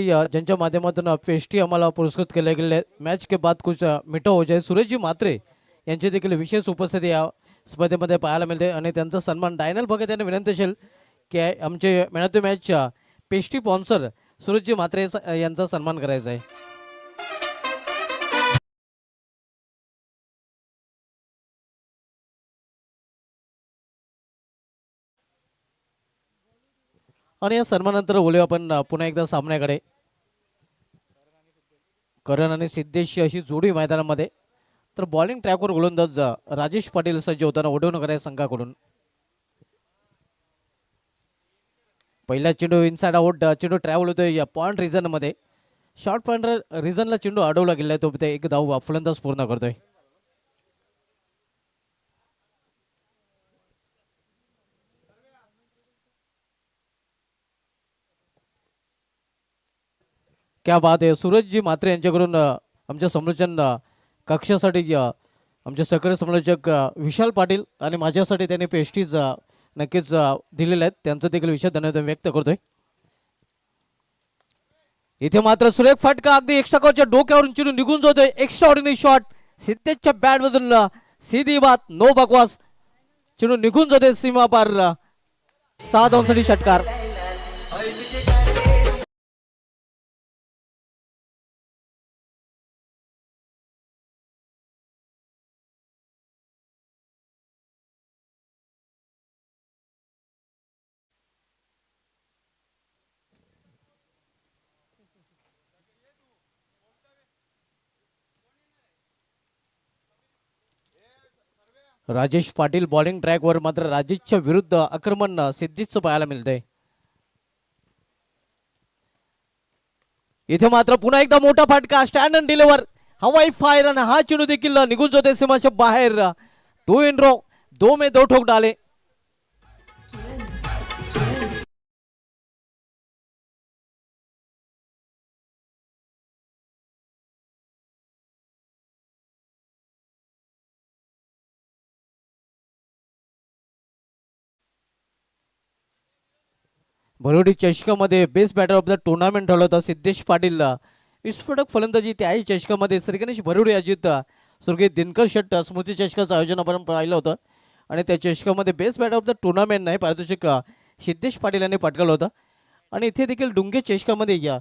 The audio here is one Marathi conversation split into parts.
ज्यांच्या माध्यमातून फेस्टी आम्हाला पुरस्कृत केले गेले मॅच के बाद कुछ मिठा हो जाए सुरेशजी म्हात्रे यांची देखील विशेष उपस्थिती या स्पर्धेमध्ये पाहायला मिळते आणि त्यांचा सन्मान डायनल भगत यांनी विनंती असेल की आमचे मॅन ऑफ द मॅच पेस्टी स्पॉन्सर सुरेशजी म्हात्रे यांचा सन्मान करायचा आहे. आणि या सन्मानानंतर बोलूया आपण पुन्हा एकदा सामन्याकडे. करण आणि सिद्धेश अशी जोडी मैदानामध्ये. तर बॉलिंग ट्रॅकवर गोलंदाज राजेश पाटील सज्ज होताना वडवणकर या संघाकडून. पहिला चेंडू इनसाइड आउट चेंडू ट्रॅव्हल होतोय या पॉइंट रिझन मध्ये. शॉर्ट पॉइंट रिझनला चेंडू अडवला गेलाय तो एक धाव फलंदाज पूर्ण करतोय. क्या बात आहे. सूरजजी म्हात्रे यांच्याकडून आमच्या समालोचन कक्षासाठी आमचे सहकारी समालोचक विशाल पाटील आणि माझ्यासाठी त्यांनी पेस्टीज नक्कीच दिलेले आहेत. त्यांचं देखील विशेष धन्यवाद व्यक्त करतोय. इथे मात्र सुरेख फटका अगदी एक्स्ट्रा कॉच्या डोक्यावरून चिरून निघून जातोय. एक्स्ट्रा ऑर्डिनरी शॉट सिद्धेशच्या बॅट मधून सीधी बात नो बकवास चिरून निघून जाते सीमा पार. 6 धावांसाठी षटकार. राजेश पाटील बॉलिंग ट्रॅकवर मात्र राजेशच्या विरुद्ध आक्रमण सिद्धीचं पाहायला मिळतंय. इथे मात्र पुन्हा एकदा मोठा फटका स्टँड अँड डिलिव्हर हवाई फायर आणि हा चेंडू देखील निघून जाते सीमाच्या बाहेर. 2 इन रो 2 में 2 ठोक डाले. भरोडी चषकामध्ये best batter of the tournament ठरवलं होतं सिद्धेश पाटील. विस्फोटक फलंदाजी त्याही चषकामध्ये श्रीगणेश भरोडी अजित स्वर्गीय दिनकर शेट्ट स्मृती चषकाचं आयोजन आपण पाहिलं होतं आणि त्या चषकामध्ये best batter of the tournament नाही पारितोषिक सिद्धेश पाटील यांनी पटकावलं होतं. आणि इथे देखील डुंगे चषकामध्ये या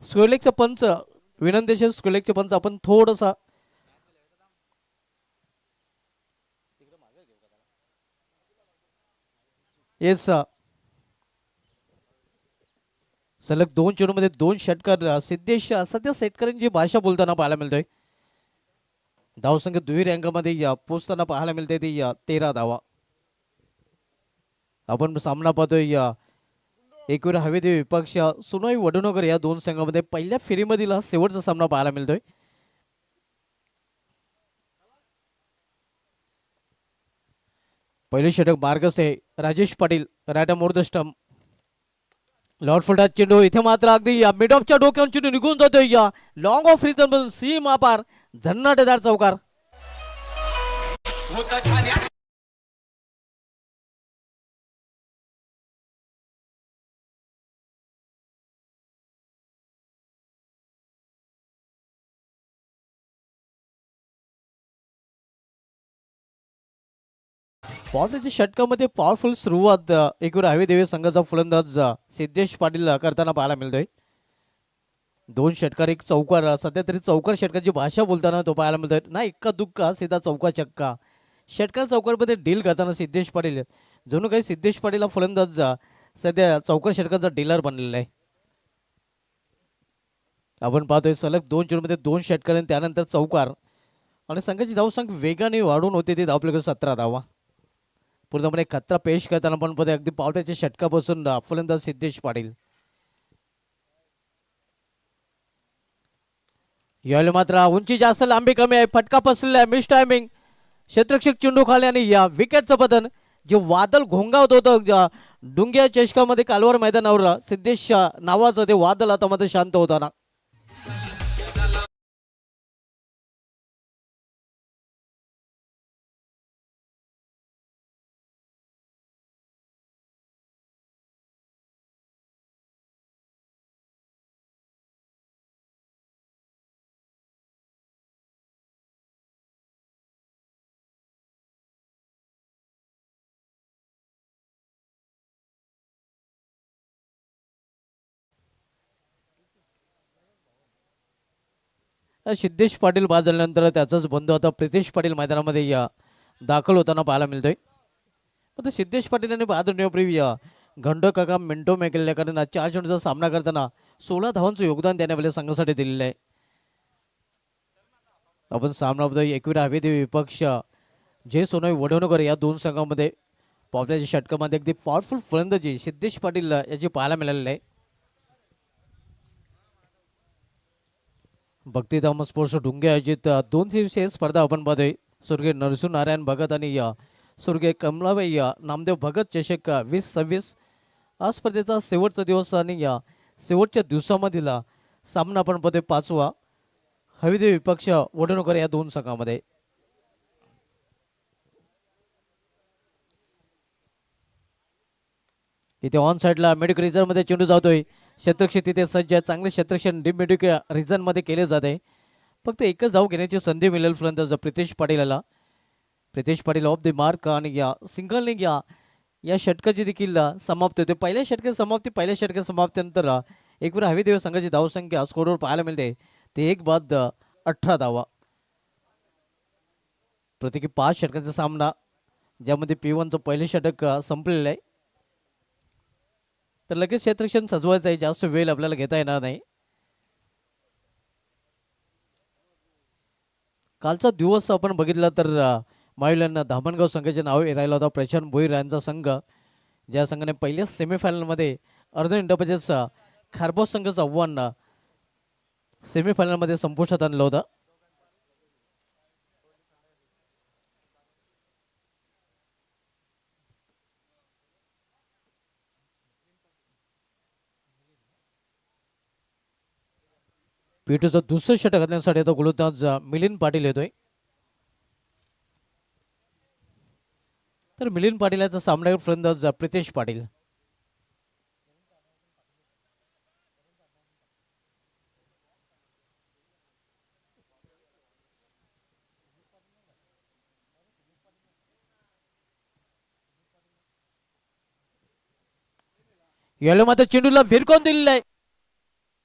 स्क्वेलेकचा पंच विनंती स्क्वेलेकचे पंच आपण थोडंसं येस सलग 2 चेंडूमध्ये 2 षटकार सिद्धेश सध्या शेतकऱ्यांची भाषा बोलताना पाहायला मिळतोय. धावसंख्या दुहेरी अंकामध्ये पोचताना पाहायला मिळते ती 13 धावा. आपण सामना पाहतोय एकवीर हवेदेवी विपक्ष सुनोई वडनगर या 2 संघामध्ये पहिल्या फेरीमधील हा शेवटचा सामना पाहायला मिळतोय. पहिले षटक मार्गस्थ आहे राजेश पाटील रायटा मोर द स्टंप. लॉर्ड फुलटा चेंडू इथे मात्र अगदी मिड ऑफच्या डोक्यावरून चेंडू निघून जातोय लॉंग ऑफ रिझन मधून सीमा पार झन्नाटेदार चौकार. बॉलच्या षटकामध्ये पॉवरफुल सुरुवात एकूण हवेदेवी संघाचा फलंदाज सिद्धेश पाटील करताना पाहायला मिळतोय. 2 षटकार 1 चौकार सध्या तरी चौकार षटकाची भाषा बोलताना तो पाहायला मिळतोय. ना इक्का दुक्का सीधा चौका चक्का षटकार चौकारमध्ये डील करताना सिद्धेश पाटील जणू काही सिद्धेश पाटील हा फलंदाज सध्या चौकार षटकाचा डीलर बनलेला आहे. आपण पाहतोय सलग 2 चेंडूमध्ये 2 षटकार आणि त्यानंतर चौकार आणि संघाची धावसंख्या वेगाने वाढून होते ते धावपले 17 धावा. पूर्णपणे खतरा पेश करताना पण पदे अगदी पावट्याच्या षटकापासून फलंदाज सिद्धेश पाटील. यावेळी मात्र उंची जास्त लांबी कमी आहे. फटका पसरलेला आहे. मिस टायमिंग क्षेत्ररक्षक चेंडू खाली आणि या विकेटचं पतन जे वादळ घोंगावत होतं डुंग्या चषकामध्ये कालवार मैदानावर सिद्धेश नावाचं ते वादळ आता मध्ये शांत होताना सिद्धेश पाटील बाद झाल्यानंतर त्याचाच बंधू आता प्रितेश पाटील मैदानामध्ये दाखल होताना पाहायला मिळतोय. आता सिद्धेश पाटील यांनी बाद होण्यापूर्वी घंटो काका मिंटो मेकल्याकडे 4 चेंडूचा सामना करताना 16 धावांचं योगदान त्याने आपल्या संघासाठी दिलेलं आहे. आपण सामनामध्ये एकवीर हवेदेवी विपक्ष जे सोनई वडवणकर या दोन संघामध्ये पावसाच्या षटकामध्ये अगदी पॉवरफुल फलंदाजी सिद्धेश पाटील याची पाहायला मिळालेली आहे. भक्तिधाम स्पोर्ट्स ढुंगे आयोजित 2 दिवसीय स्पर्धा आपण पाहतोय. स्वर्गीय नरसिंह नारायण भगत आणि स्वर्गीय कमलाबाई नामदेव भगत चषक 2026 हा स्पर्धेचा शेवटचा दिवस आणि शेवटच्या दिवसामधील सामना आपण पाहतोय 5वा हवेदेवी विपक्ष वडवणकर या दोन संघामध्ये. इथे ऑन साईडला मिडिक रिझन मध्ये चेंडू जातोय. क्षेत्रक्षण तिथे सज्ज आहे. चांगले क्षेत्रक्षण डीप मिडिक रिझन मध्ये केले जाते. फक्त एकच धाव घेण्याची संधी मिळेल फलंदाज प्रितेश पाटीलला. Pritesh Patil off the mark आणि सिंगलने या षटकाची देखील समाप्ती होते. पहिल्या षटकाच्या समाप्तीनंतर एकवेळ हवेदेवी संघाची धावसंख्या स्कोरवर पाहायला मिळते ते 1 बाद 18 धावा. प्रत्येकी 5 षटकांचा सामना ज्यामध्ये P1चं पहिले षटक संपलेलं आहे. तर लगेच क्षेत्रक्षण सजवायचं आहे. जास्त वेळ आपल्याला घेता येणार नाही. कालचा दिवस आपण बघितला तर मायुल्यांना धामणगाव संघाचे नाव राहिला होता. प्रशांत भोईर यांचा संघ ज्या संघाने पहिल्या सेमीफायनलमध्ये अर्धनिंडपजेचा खारबो संघाचं आव्हान सेमीफायनलमध्ये संपुष्टात आणलं होतं. P2चं दुसरं षटक घालण्यासाठी आता गोलंदाज मिलिंद पाटील येतोय. तर मिलिंद पाटील याचा सामनावीर फलंदाज प्रितेश पाटील. याला मात्र चेंडूला भिरकून दिलेला आहे.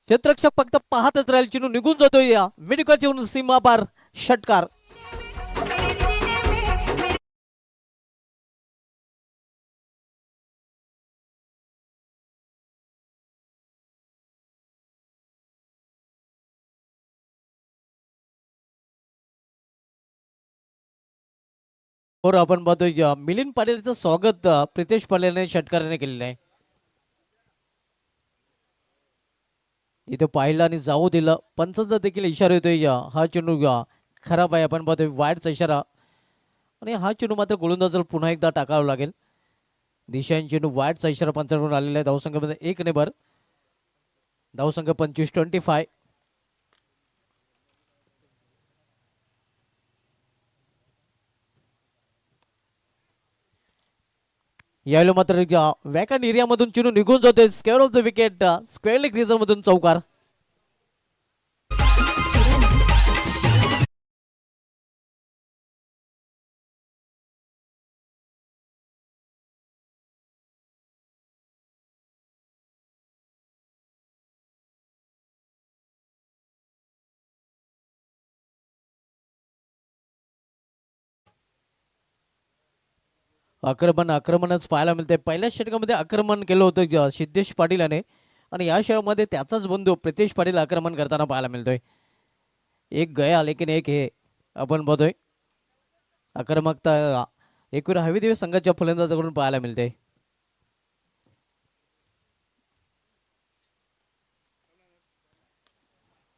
क्षेत्ररक्षक फक्त पाहतच राहील. चेंडू निघून जातोय या मेडिकलच्या सीमा पार षटकार. और आपण पाहतोय मिलिंद पाटीलचं स्वागत प्रितेश पाटीलने षटकाराने केलेलं आहे. इथे पाहिलं आणि जाऊ दिलं. पंचांचा देखील इशारा येतोय हा चेंडू खराब आहे. आपण पाहतोय वाईटचा इशारा आणि हा चेंडू मात्र गोलंदाजाला पुन्हा एकदा टाकावा लागेल. दिशांनी चेंडू वाईटचा इशारा पंचांकडून आलेला आहे. धावसंख्येमध्ये 1 ने भर. धावसंख्या 25-25. यावेळी मात्र वॅकन एरियामधून चेंडू निघून जातोय. Square of the wicket square leg reason मधून चौकार. आक्रमणच पाहायला मिळते. पहिल्या षटकामध्ये आक्रमण केलं होतं सिद्धेश पाटील याने आणि या षटकामध्ये त्याचाच बंधू प्रितेश पाटील आक्रमण करताना पाहायला मिळतोय. एक गया लेकिन एक हे आपण बघतोय. आक्रमकता एकूण हवेदेवी संघाच्या फलंदाजाकडून पाहायला मिळते.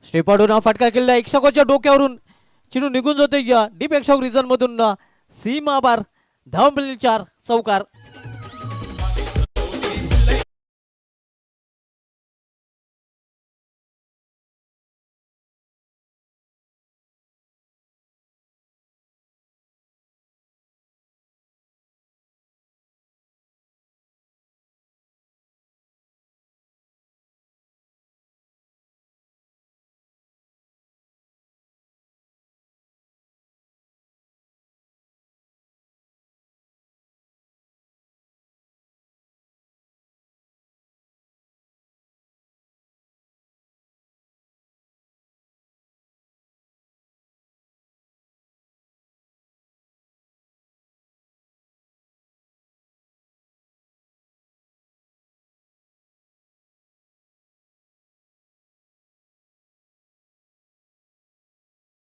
श्रीपाडून हा फटका केलेला एकशकोच्या डोक्यावरून चेंडू निघून जातोय डीप एक्सॉक रिझन मधून सीमा बार. धाव मिळेल 4 चौकार.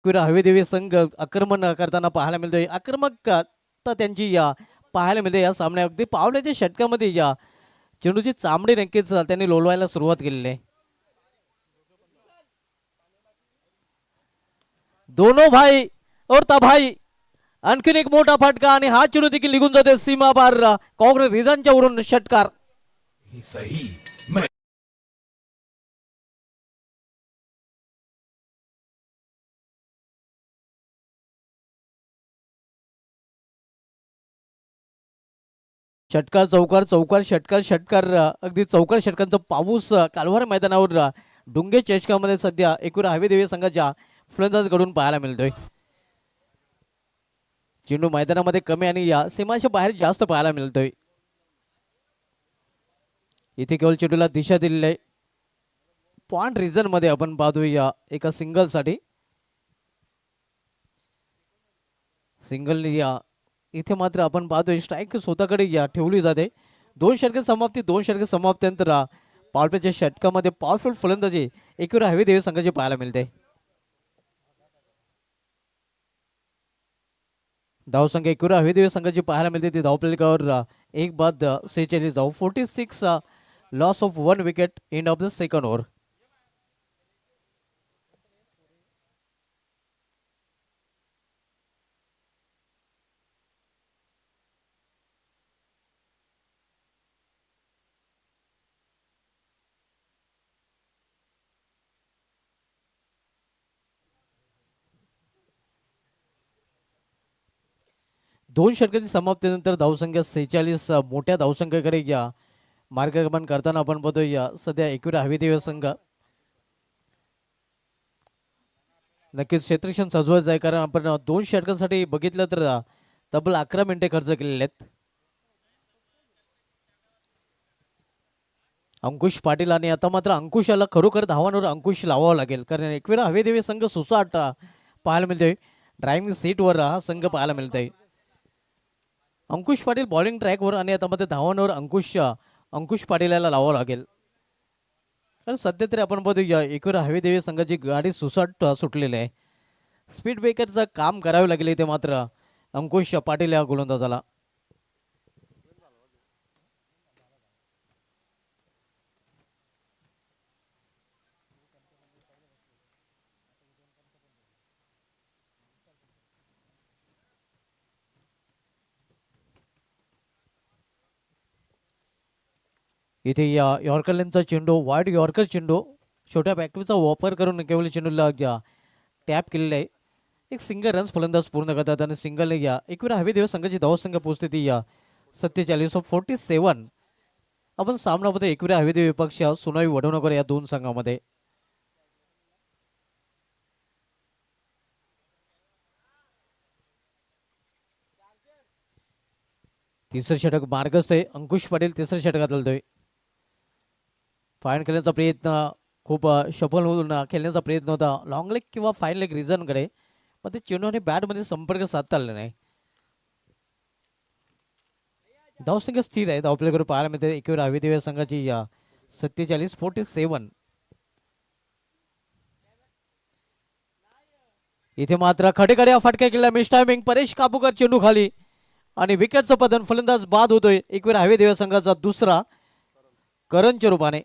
हवे देवी संघ आक्रमण करताना पाहायला मिळतोय. आक्रमकता त्यांची या पाहायला मिळते या सामन्या. अगदी पावण्याच्या षटकामध्ये या चेंडूची चामडी नक्कीच त्यांनी लोळवायला सुरुवात केलेली आहे. दोनो भाई और तभाई आणखीन एक मोठा फटका आणि हा चेंडू देखील निघून जाते सीमा पार. काँग्रेस रिझानच्या वरून षटकार. षटकार चौकार चौकार षटकार षटकार अगदी चौकार षटकांचा पाऊस कालवार मैदानावर डुंगे चषकामध्ये सध्या एकूण हवे देवी संघाच्या फलंदाजकडून पाहायला मिळतोय. चेंडू मैदानामध्ये कमी आणि या सीमाच्या बाहेर जास्त पाहायला मिळतोय. इथे केवळ चेंडूला दिशा दिलेली आहे. पॉइंट रिझन मध्ये आपण पाहतोय या एका सिंगल साठी. सिंगल या इथे मात्र आपण पाहतोय स्ट्राईक स्वतःकडे या ठेवली जाते. 2 षटके समाप्ती 2 षटके समाप्तीनंतर पॉवरप्लेच्या षटकामध्ये पॉवरफुल फलंदाजी एकूण हवे देवी संघाची पाहायला मिळते. धावसंख्या एकूण हवे देवी संघाची पाहायला मिळते. ती धावफलकावर 1 बाद 46 धाव. 46 loss of 1 wicket end of the second over. दोन षटकाची समाप्तीनंतर धावसंख्या 46 मोठ्या धावसंख्येकडे या मार्गक्रमण करताना आपण बघतोय या सध्या एकविरा हवी देवी संघ. नक्कीच क्षेत्रक्षण सजवायचं आहे कारण आपण 2 षटकांसाठी बघितलं तर तब्बल 11 मिनिटे खर्च केलेले आहेत. अंकुश पाटील आणि आता मात्र अंकुशाला खरोखर धावांवर अंकुश लावावा लागेल कारण एकविरा हवे देवी संघ सुसाट पाहायला मिळतोय. ड्रायव्हिंग सीटवर हा संघ पाहायला मिळतोय. अंकुश पाटील बॉलिंग ट्रॅकवर आणि आता मध्ये धावांवर अंकुश पाटील याला लावावं लागेल कारण सध्या तरी आपण बघूया एकविरा हवे देवी संघाची गाडी सुसाट सुटलेली आहे. स्पीड ब्रेकरचं काम करावे लागेल इथे मात्र अंकुश पाटील या गोलंदाजाला. इथे या यॉर्करलेनचा चेंडू वाईड यॉर्कर चेंडू छोट्या बॅटरीचा वापर करून केवळ चेंडूला टॅप केलेला आहे. एक सिंगल रन्स फलंदाज पूर्ण करतात आणि सिंगल या एकविरा हवी देवी संघाची धावसंख्या पोहोचते ती या 47 ऑफ 47. आपण सामनामध्ये एकविरा हवी देवी पक्ष सुनावी वडवणकर या दोन संघामध्ये. तिसरं षटक मार्गस्थ आहे. अंकुश पाटील तिसऱ्या षटकात आलतोय. फाईन खेळण्याचा प्रयत्न खूप सफल होऊन खेळण्याचा प्रयत्न होता लॉंग लेग किंवा फाईन लेग रिझनकडे पण ते चेंडू आणि बॅटमध्ये संपर्क साधता आला नाही. धावसंख्या स्थिर आहे. धावपलेकडे पाहायला मिळते एकविरा हवी देवी संघाची या 47-47. इथे मात्र खडेकडे फटका केला मिस टायमिंग. परेश कापूकर चेंडू खाली आणि विकेटचं पतन. फलंदाज बाद होतोय एकविरा हवी देवी संघाचा दुसरा करणच्या रूपाने.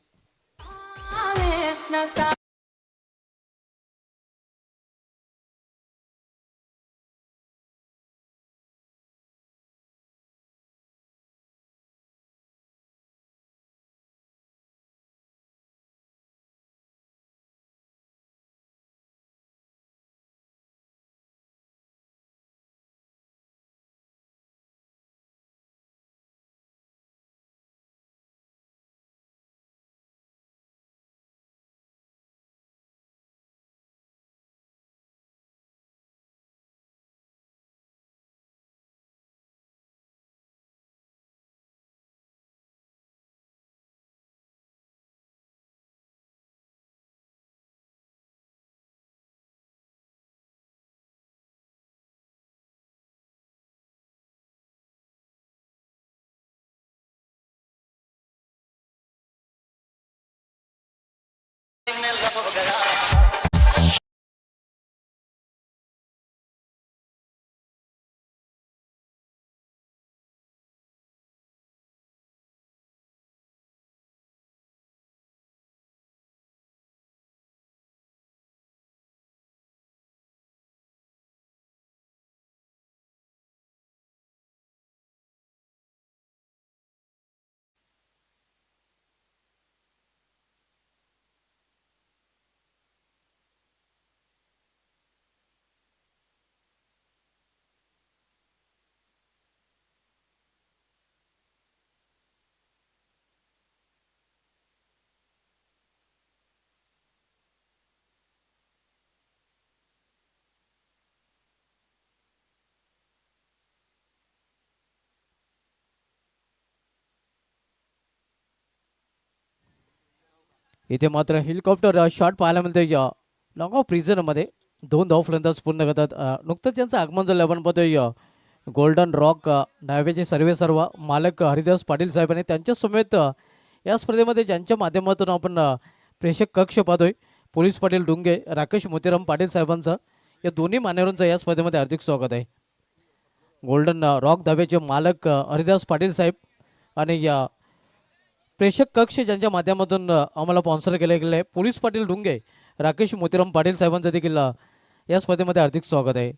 इथे मात्र हेलिकॉप्टर शॉट पाहायला मिळतोय लॉंग ऑफ मध्ये. 2 धाव फलंदाज पूर्ण करतात. नुकतंच त्यांचं आगमन झालं आपण पाहतोय गोल्डन रॉक डायवेचे सर्व मालक हरिदास पाटील साहेब आणि त्यांच्या समेत या स्पर्धेमध्ये ज्यांच्या माध्यमातून आपण प्रेक्षक कक्ष पाहतोय पोलीस पाटील डुंगे राकेश मोतीराम पाटील साहेबांचं या दोन्ही मान्यवरांचं या स्पर्धेमध्ये हार्दिक स्वागत आहे. गोल्डन रॉक धाब्याचे मालक हरिदास पाटील साहेब आणि या प्रेक्षक कक्ष ज्यांच्या माध्यमातून आम्हाला स्पॉन्सर केले गेले पोलीस पाटील डुंगे राकेश मोतीराम पाटील साहेबांचं देखील या स्पर्धेमध्ये हार्दिक स्वागत आहे.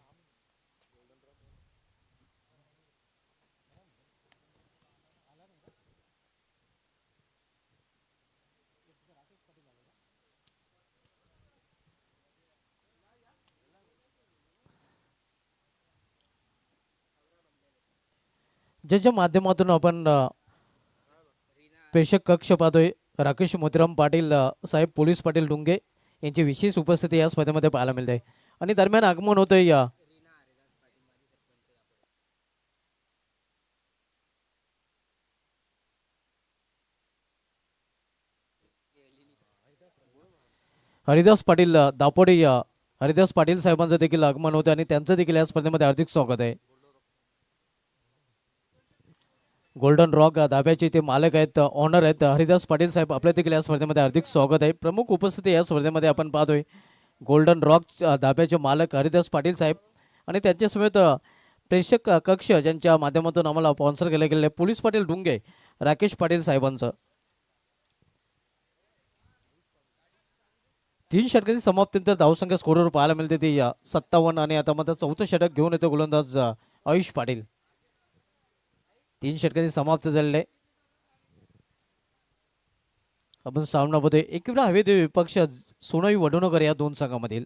ज्याच्या माध्यमातून आपण प्रेक्षक कक्ष पाहतोय राकेश मोतीराम पाटील साहेब पोलीस पाटील डुंगे यांची विशेष उपस्थिती या स्पर्धेमध्ये पाहायला मिळते आणि दरम्यान आगमन होतंय या हरिदास पाटील दापोडे हरिदास पाटील साहेबांचं देखील आगमन होतं आणि त्यांचं देखील या स्पर्धेमध्ये हार्दिक स्वागत आहे. गोल्डन रॉक धाब्याचे ते मालक आहेत ऑनर आहेत हरिदास पाटील साहेब आपल्या देखील या स्पर्धेमध्ये हार्दिक स्वागत आहे. प्रमुख उपस्थिती या स्पर्धेमध्ये आपण पाहतोय गोल्डन रॉक धाब्याचे मालक हरिदास पाटील साहेब आणि त्यांच्या समेत प्रेक्षक कक्ष ज्यांच्या माध्यमातून आम्हाला स्पॉन्सर केले गेले पोलीस पाटील डुंगे राकेश पाटील साहेबांचं. 3 षटकाची समाप्तीनंतर धावसंख्या स्कोरवर पाहायला मिळते ती 57 आणि आता मात्र 4थं षटक घेऊन येतो गोलंदाज आयुष पाटील. 3 षटकाची समाप्त झालेले आपण सामना बघतोय. एकवेळा हवे ते विपक्ष सोनाई वडवणकर या दोन संघामधील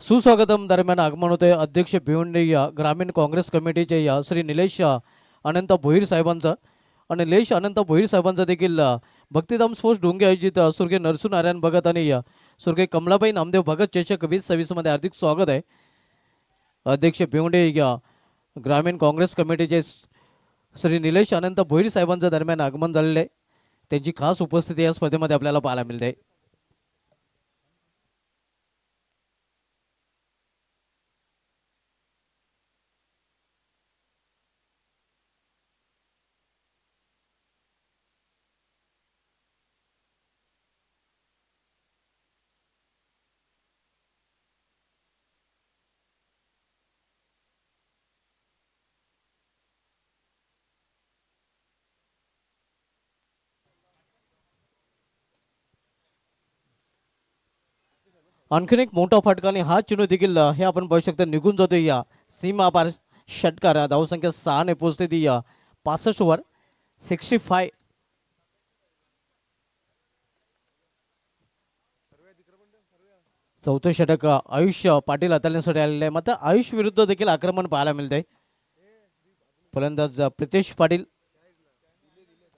सुस्वागतम दरम्यान आगमन होते अध्यक्ष भिवंडी ग्रामीण काँग्रेस कमिटीचे श्री निलेश अनंत भोईर साहेबांचं आणि निलेश अनंत भोईर साहेबांचं देखील भक्तिधाम स्पोर्ट्स डोंगे आयोजित स्वर्गीय नरसूनारायण भगत आणि स्वर्गीय कमलाबाई नामदेव भगत चषक 2026 मध्ये हार्दिक स्वागत आहे. अध्यक्ष भिवंडी ग्रामीण काँग्रेस कमिटीचे श्री निलेश अनंत भोईर साहेबांचं दरम्यान आगमन झालेले त्यांची खास उपस्थिती या स्पर्धेमध्ये आपल्याला पाहायला मिळते. आणखीन एक मोठा फटका आणि हा चेंडू देखील हे आपण बघू शकता निघून जातोय या सीमा पार षटकार. धावसंख्या 6 ने पोहोचते ती 65 वर 65. चौथं षटक आयुष पाटील हाताळण्यासाठी आलेले आहे. मात्र आयुष विरुद्ध देखील आक्रमण पाहायला मिळतंय. फलंदाज प्रितेश पाटील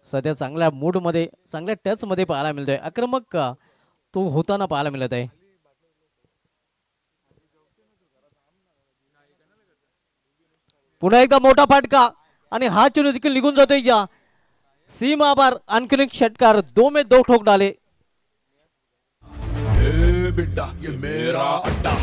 सध्या चांगल्या मूड मध्ये चांगल्या टच मध्ये पाहायला मिळतोय. आक्रमक तो होताना पाहायला मिळत आहे. पुन्हा एकदा मोठा फटका आणि हा चेंडू देखील निघून जातोय या सीमा पार. आणखीन एक षटकार 2 में 2 ठोक डाले. बेटा ये मेरा अड्डा.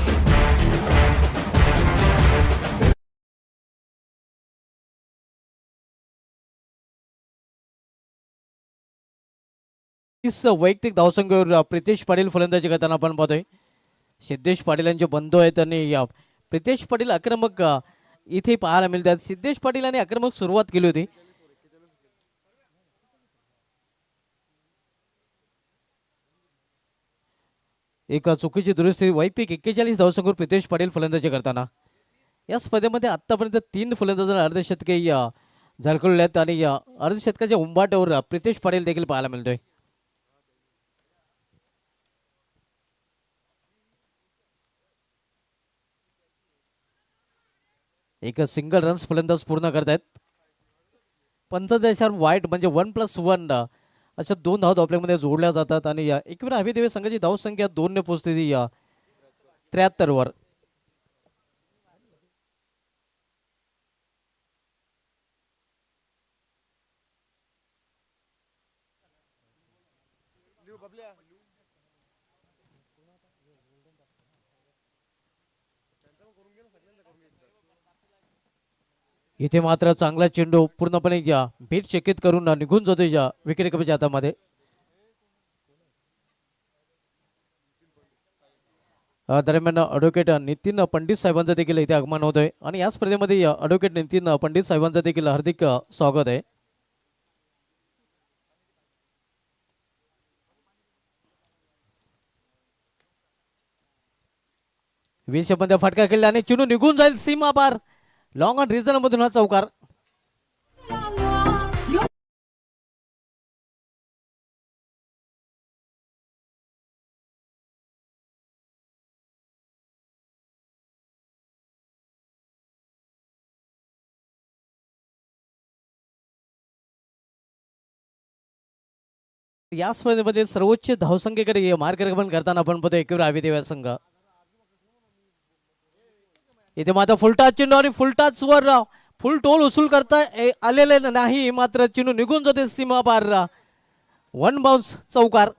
वैयक्तिक धावसंख्येवर प्रितेश पाटील फलंदाजी करताना आपण पाहतोय. सिद्धेश पाटील यांचे बंधू आहेत आणि प्रितेश पाटील आक्रमक इथे पाहायला मिळतात. सिद्धेश पाटील यांनी आक्रमक सुरुवात केली होती. एक चुकीची दुरुस्ती वैयक्तिक 41 धावसंख्येवर प्रितेश पाटील फलंदाजी करताना या स्पर्धेमध्ये आतापर्यंत 3 फलंदाजांना अर्धशतके झळकवले आहेत आणि अर्धशतकाच्या उंबाट्यावर प्रितेश पाटील देखील पाहायला मिळतोय. एक सिंगल रन्स फलंदाज पूर्ण करतायत. 45 वाईट म्हणजे 1+1 अशा 2 धावा धावफलकामध्ये जोडल्या जातात आणि या एकवीर हवी देवी संघाची धावसंख्या 2 ने पोहोचते ती या 73 वर. इथे मात्र चांगला चेंडू पूर्णपणे या बीट चकित करून निघून जातो या विकेट कपच्या हातामध्ये. दरम्यान ॲडव्होकेट नितीन पंडित साहेबांचा देखील इथे आगमन होतोय आणि या स्पर्धेमध्ये ॲडव्होकेट नितीन पंडित साहेबांचं देखील हार्दिक स्वागत आहे. वीस मध्ये फटका खेळला आणि चेंडू निघून जाईल सीमा पार. लॉंग ऑन रिझन मधून हा चौकार. या स्पर्धेमध्ये सर्वोच्च धावसंख्येकडे मार्गक्रमण करताना आपण पाहतो एकवीर हवी देवी संघ. इथे मात्र फुलटाच चेंडू आणि फुलटाच वर फुल टोल उसूल करता आलेले नाही, मात्र चेंडू निघून जाते सीमा पार. वन बाउन्स चौकार.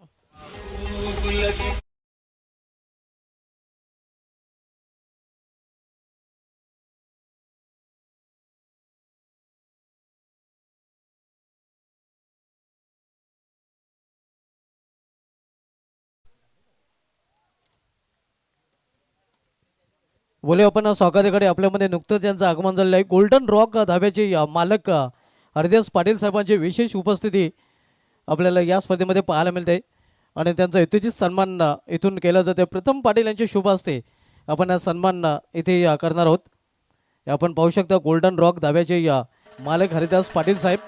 बोले आपण स्वागताकडे आपल्यामध्ये नुकतंच यांचं आगमन झालेलं आहे. गोल्डन रॉक धाब्याचे मालक हरदेस पाटील साहेबांची विशेष उपस्थिती आपल्याला या स्पर्धेमध्ये पाहायला मिळते आणि त्यांचा यथोचित सन्मान इथून केला जाते. प्रथम पाटील यांचे शुभ असते आपण सन्मान इथे करणार आहोत. आपण पाहू शकता गोल्डन रॉक धाब्याचे मालक हरिदास पाटील साहेब.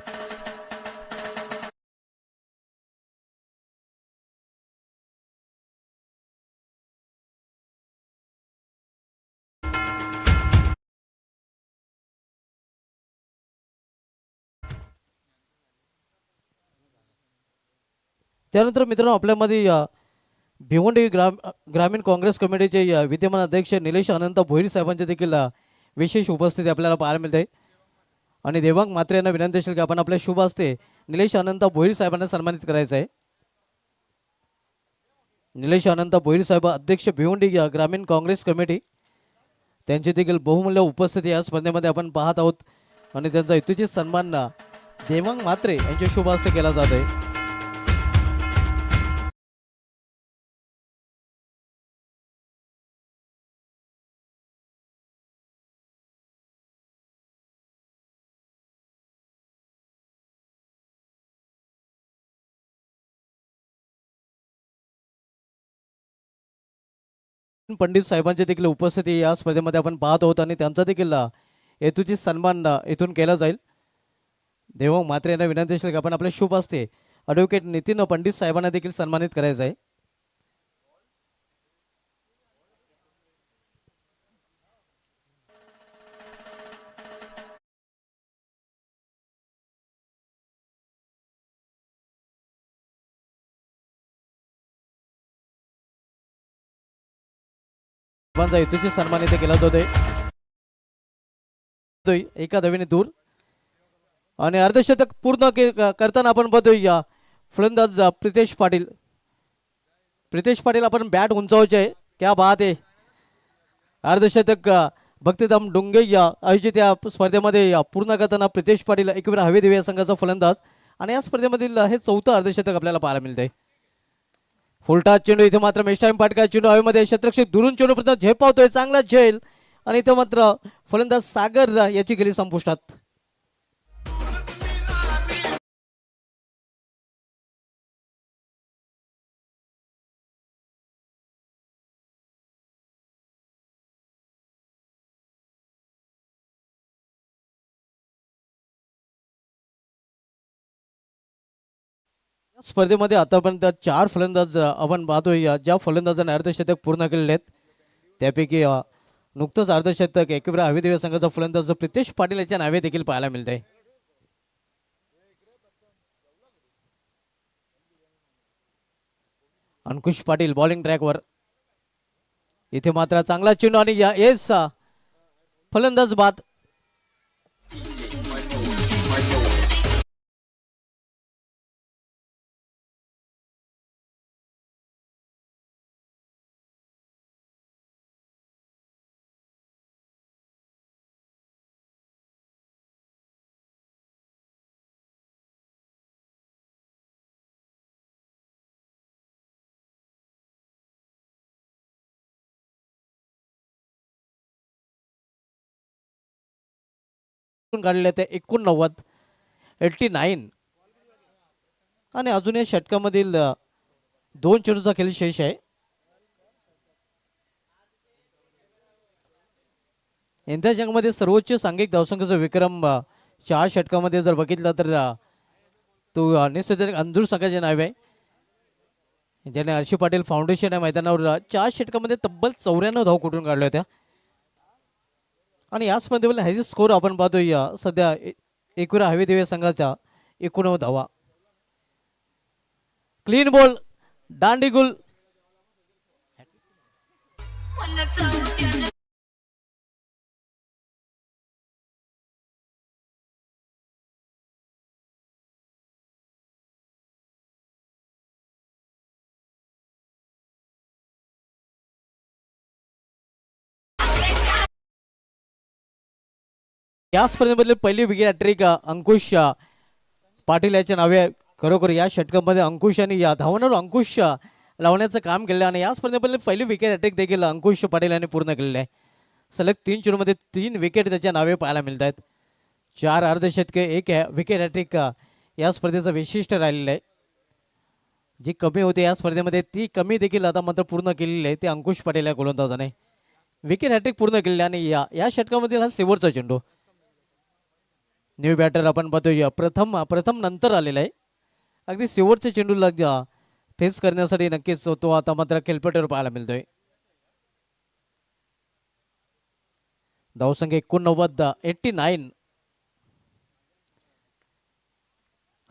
त्यानंतर मित्रांनो आपल्यामध्ये भिवंडी ग्रामीण काँग्रेस कमिटीचे विद्यमान अध्यक्ष निलेश अनंत भोईर साहेबांचे देखील विशेष उपस्थिती आपल्याला पाहायला मिळते आणि देवांग मात्रे यांना विनंती असेल की आपण आपल्या शुभ हस्ते निलेश अनंत भोईर साहेबांना सन्मानित करायचं आहे. निलेश अनंत भोईर साहेब अध्यक्ष भिवंडी ग्रामीण काँग्रेस कमिटी, त्यांची देखील बहुमूल्य उपस्थिती या स्पर्धेमध्ये आपण पाहत आहोत आणि त्यांचा यथोचित सन्मान देवांग मात्रे यांच्या शुभ हस्ते केला जात आहे. पंडित साहेबांची देखील उपस्थिती या स्पर्धेमध्ये आपण पाहत आहोत आणि त्यांचा देखील हेतूची सन्मान इथून केला जाईल. देवांग मात्रे यांना विनंती असेल की आपण आपल्या शुभ हस्ते ॲडव्होकेट नितीन पंडित साहेबांना देखील सन्मानित करायचं आहे. हेतूची सन्मान इथे केला जातोय एका धावेने दूर आणि अर्धशतक पूर्ण करताना आपण बघतोय फलंदाज प्रितेश पाटील. प्रितेश पाटील आपण बॅट उंचावायचे आहे. क्या बात आहे. अर्धशतक भक्तिधाम डोंगे आयोजित या स्पर्धेमध्ये पूर्ण करताना प्रितेश पाटील एकवीर हवी देवी या संघाचा फलंदाज आणि या स्पर्धेमधील हे चौथं अर्धशतक आपल्याला पाहायला मिळतंय. फुलटा चेंडू इथे मात्र मेस्टाईम फाटका चेंडू हवेमध्ये क्षेत्ररक्षक दुरून चेंडू प्रथम झेपावतोय चांगला झेल आणि इथे मात्र फलंदाज सागर याची गेली संपुष्टात. स्पर्धेमध्ये आतापर्यंत 4 फलंदाज आपण पाहतोय. ज्या फलंदाजांनी अर्धशतक पूर्ण केलेले आहेत त्यापैकी नुकतंच अर्धशतक एकवीर हवी देवी संघाचा फलंदाज प्रितेश पाटील याच्या नावे देखील पाहायला मिळत आहे. अंकुश पाटील बॉलिंग ट्रॅकवर. इथे मात्र चांगला चेंडू आणि येस फलंदाज बाद. काढले ते 89 89. आणि अजून या षटकामधील 2 चेंडूचा खेळ शेष आहे. इंडिया जगामध्ये सर्वोच्च सांघिक धावसंख्येचा विक्रम 4 षटकामध्ये जर बघितला तर तो निश्चित अंजूर संघाचे नाव आहे, ज्याने हर्षी पाटील फाउंडेशन या मैदानावर 4 षटकामध्ये तब्बल 94 धाव कुठून काढल्या होत्या. आणि या स्पर्धेमध्ये हायस्ट स्कोर आपण पाहतोय सध्या एकविरा हवी देवी संघाचा 89 धावा. क्लीन बॉल दांडीगुल. या स्पर्धेमधले पहिली विकेट हॅट्रिक अंकुश पाटील याच्या नावे. खरोखर या षटकामध्ये अंकुश आणि या धावांवर अंकुश लावण्याचं काम केलं आणि या स्पर्धेमधले पहिली विकेट हॅट्रिक देखील अंकुश पाटील यांनी पूर्ण केलेले आहे. सलग 3 चेंडूमध्ये 3 विकेट त्याच्या नावे पाहायला मिळत आहेत. 4 अर्धशतके 1 विकेट हॅट्रिक या स्पर्धेचं वैशिष्ट्य राहिलेलं आहे. जी कमी होती या स्पर्धेमध्ये ती कमी देखील आता मात्र पूर्ण केलेली आहे. ते अंकुश पाटील या गोलंदाजाने विकेट हॅट्रिक पूर्ण केलेली आणि या षटकामधील हा शेवटचा चेंडू. न्यू बॅटर आपण पाहतोय प्रथम नंतर आलेला आहे. अगदी शेवटच्या चेंडूला फेस करण्यासाठी नक्कीच तो आता मात्र खेळपट्टीवर पाहायला मिळतोय. धावसंख्या 89 89.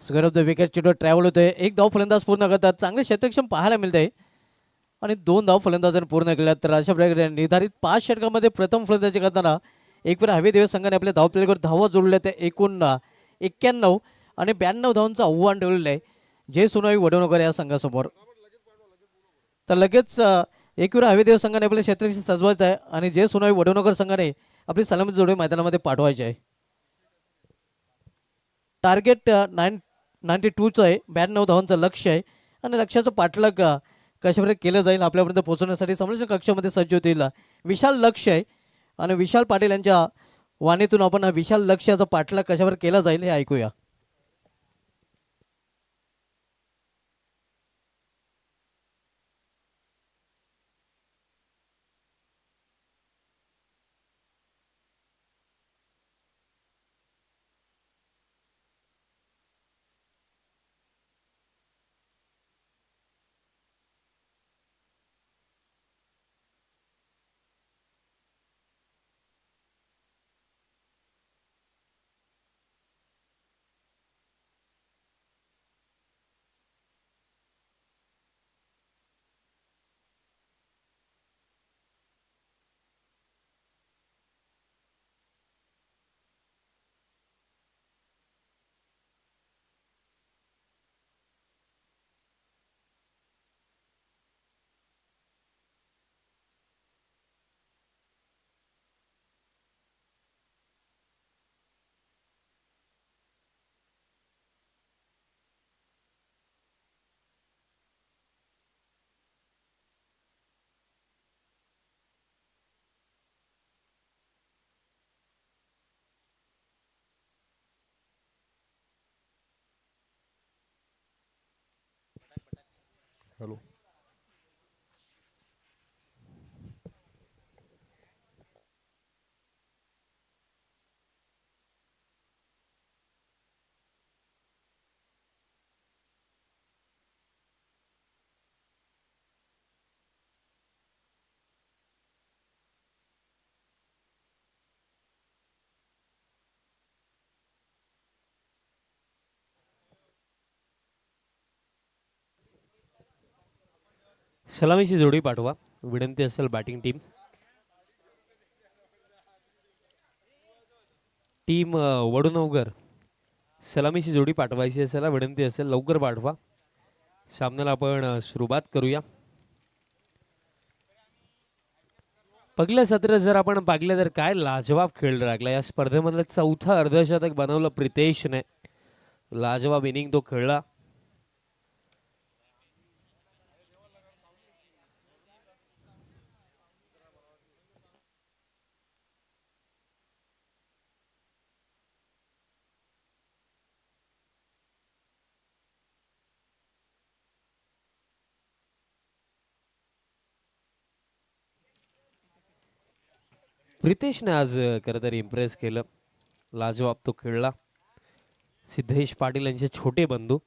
स्क्वेअर ऑफ द विकेट चेंडू ट्रॅव्हल होतोय. 1 धाव फलंदाज पूर्ण करतात. चांगले क्षेत्रक्षम पाहायला मिळतंय आणि 2 धाव फलंदाजांनी पूर्ण केल्यात. तर अशा प्रकारे निर्धारित 5 षटकामध्ये प्रथम फलंदाजी करताना एकवेळा हवी देवी संघाने आपल्या धावपलीकडे धावा जोडल्या त्या एकूण 91 आणि 92 धावांचं आव्हान ठेवलेलं आहे जे सोनाई वडवणकर या संघासमोर. तर लगेच एकवेळा हवी देवी संघाने आपल्या क्षेत्राशी सजवायचं आहे आणि जे सोनाई वडवणकर संघाने आपली सलामी जोडे मैदानामध्ये पाठवायचे आहे. टार्गेट 92चं आहे. 92 धावांचं लक्ष्य आहे आणि लक्ष्याचं पाठलाग कशाप्रकारे केलं जाईल आपल्यापर्यंत पोहोचवण्यासाठी समालोचन कक्षामध्ये सज्ज होतील विशाल लक्ष्य आहे आणि विशाल पाटील यांच्या वाणीतून आपण विशाल लक्ष्याचा पाठलाग कशावर केला जाईल हे ऐकूया. हॅलो. सलामीची जोडी पाठवा, विनंती असेल बॅटिंग टीम. टीम वडुनवगर सलामीची जोडी पाठवायची असेल विनंती असेल लवकर पाठवा. सामन्याला आपण सुरुवात करूया. पहिलं सत्र जर आपण पाहिलं तर काय लाजवाब खेळ लागला. या स्पर्धेमधलं चौथं अर्धशतक बनवलं प्रितेशने. लाजवाब इनिंग तो खेळला. प्रितेशने आज खरं तर इम्प्रेस केलं. लाजवाब तो खेळला. सिद्धेश पाटील यांचे छोटे बंधू.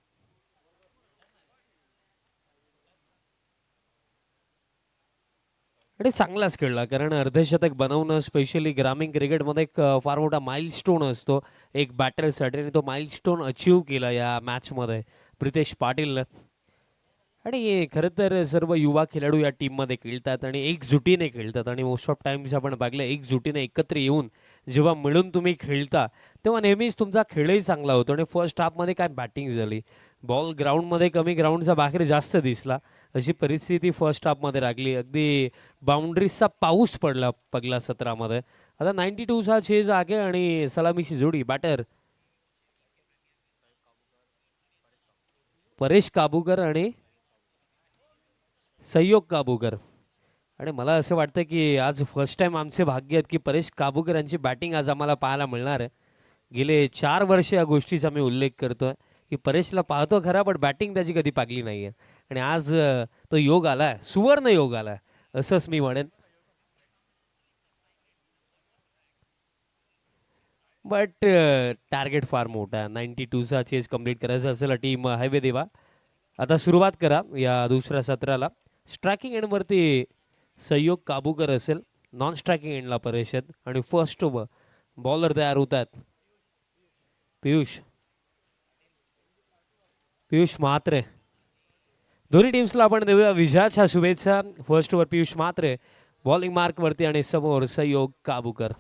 आणि चांगलाच खेळला, कारण अर्धशतक बनवणं स्पेशली ग्रामीण क्रिकेटमध्ये एक फार मोठा माइलस्टोन असतो एक बॅटरसाठी, आणि तो माइलस्टोन अचीव केला या मॅचमध्ये प्रितेश पाटील. आणि खरं तर सर्व युवा खेळाडू या टीममध्ये खेळतात आणि एकजुटीने खेळतात. आणि मोस्ट ऑफ टाइम्स आपण बघलं एकजुटीने एकत्र येऊन जेव्हा मिळून तुम्ही खेळता तेव्हा नेहमीच तुमचा खेळही चांगला होतो. आणि फर्स्ट हाफमध्ये काय बॅटिंग झाली, बॉल ग्राउंडमध्ये कमी, ग्राउंडचा बाहेर जास्त दिसला, अशी परिस्थिती फर्स्ट हाफमध्ये लागली. अगदी बाउंड्रीजचा पाऊस पडला पहिल्या सत्रामध्ये. आता 92चा चेज आगे आणि सलामीची जोडी बॅटर परेश काबूकर आणि सहयोग काबूकर. आणि मला असं वाटतं की आज फर्स्ट टाइम आमचे भाग्य आहेत की परेश काबूकर यांची बॅटिंग आज आम्हाला पाहायला मिळणार आहे. गेले 4 वर्ष या गोष्टीचा मी उल्लेख करतोय की परेशला पाहतो खरा, पण बॅटिंग त्याची कधी पाकली नाही आहे. आणि आज तो योग आलाय, सुवर्ण योग आलाय असंच मी म्हणेन. बट टार्गेट फार मोठा, 92चा चेज कंप्लीट करायचा असेल टीम हायवे देवा. आता सुरुवात करा या दुसऱ्या सत्राला. स्ट्रायकिंग एंडवरती सहयोग काबूकर असेल, नॉन स्ट्रायकिंग एंडला परेश आहेत. आणि फर्स्ट ओव्हर बॉलर तयार होत आहेत. पियुष म्हात्रे. दोन्ही टीम्सला आपण देऊया विजयाच्या शुभेच्छा. First over Piyush Mhatre bowling मार्कवरती आणि समोर सहयोग काबूकर.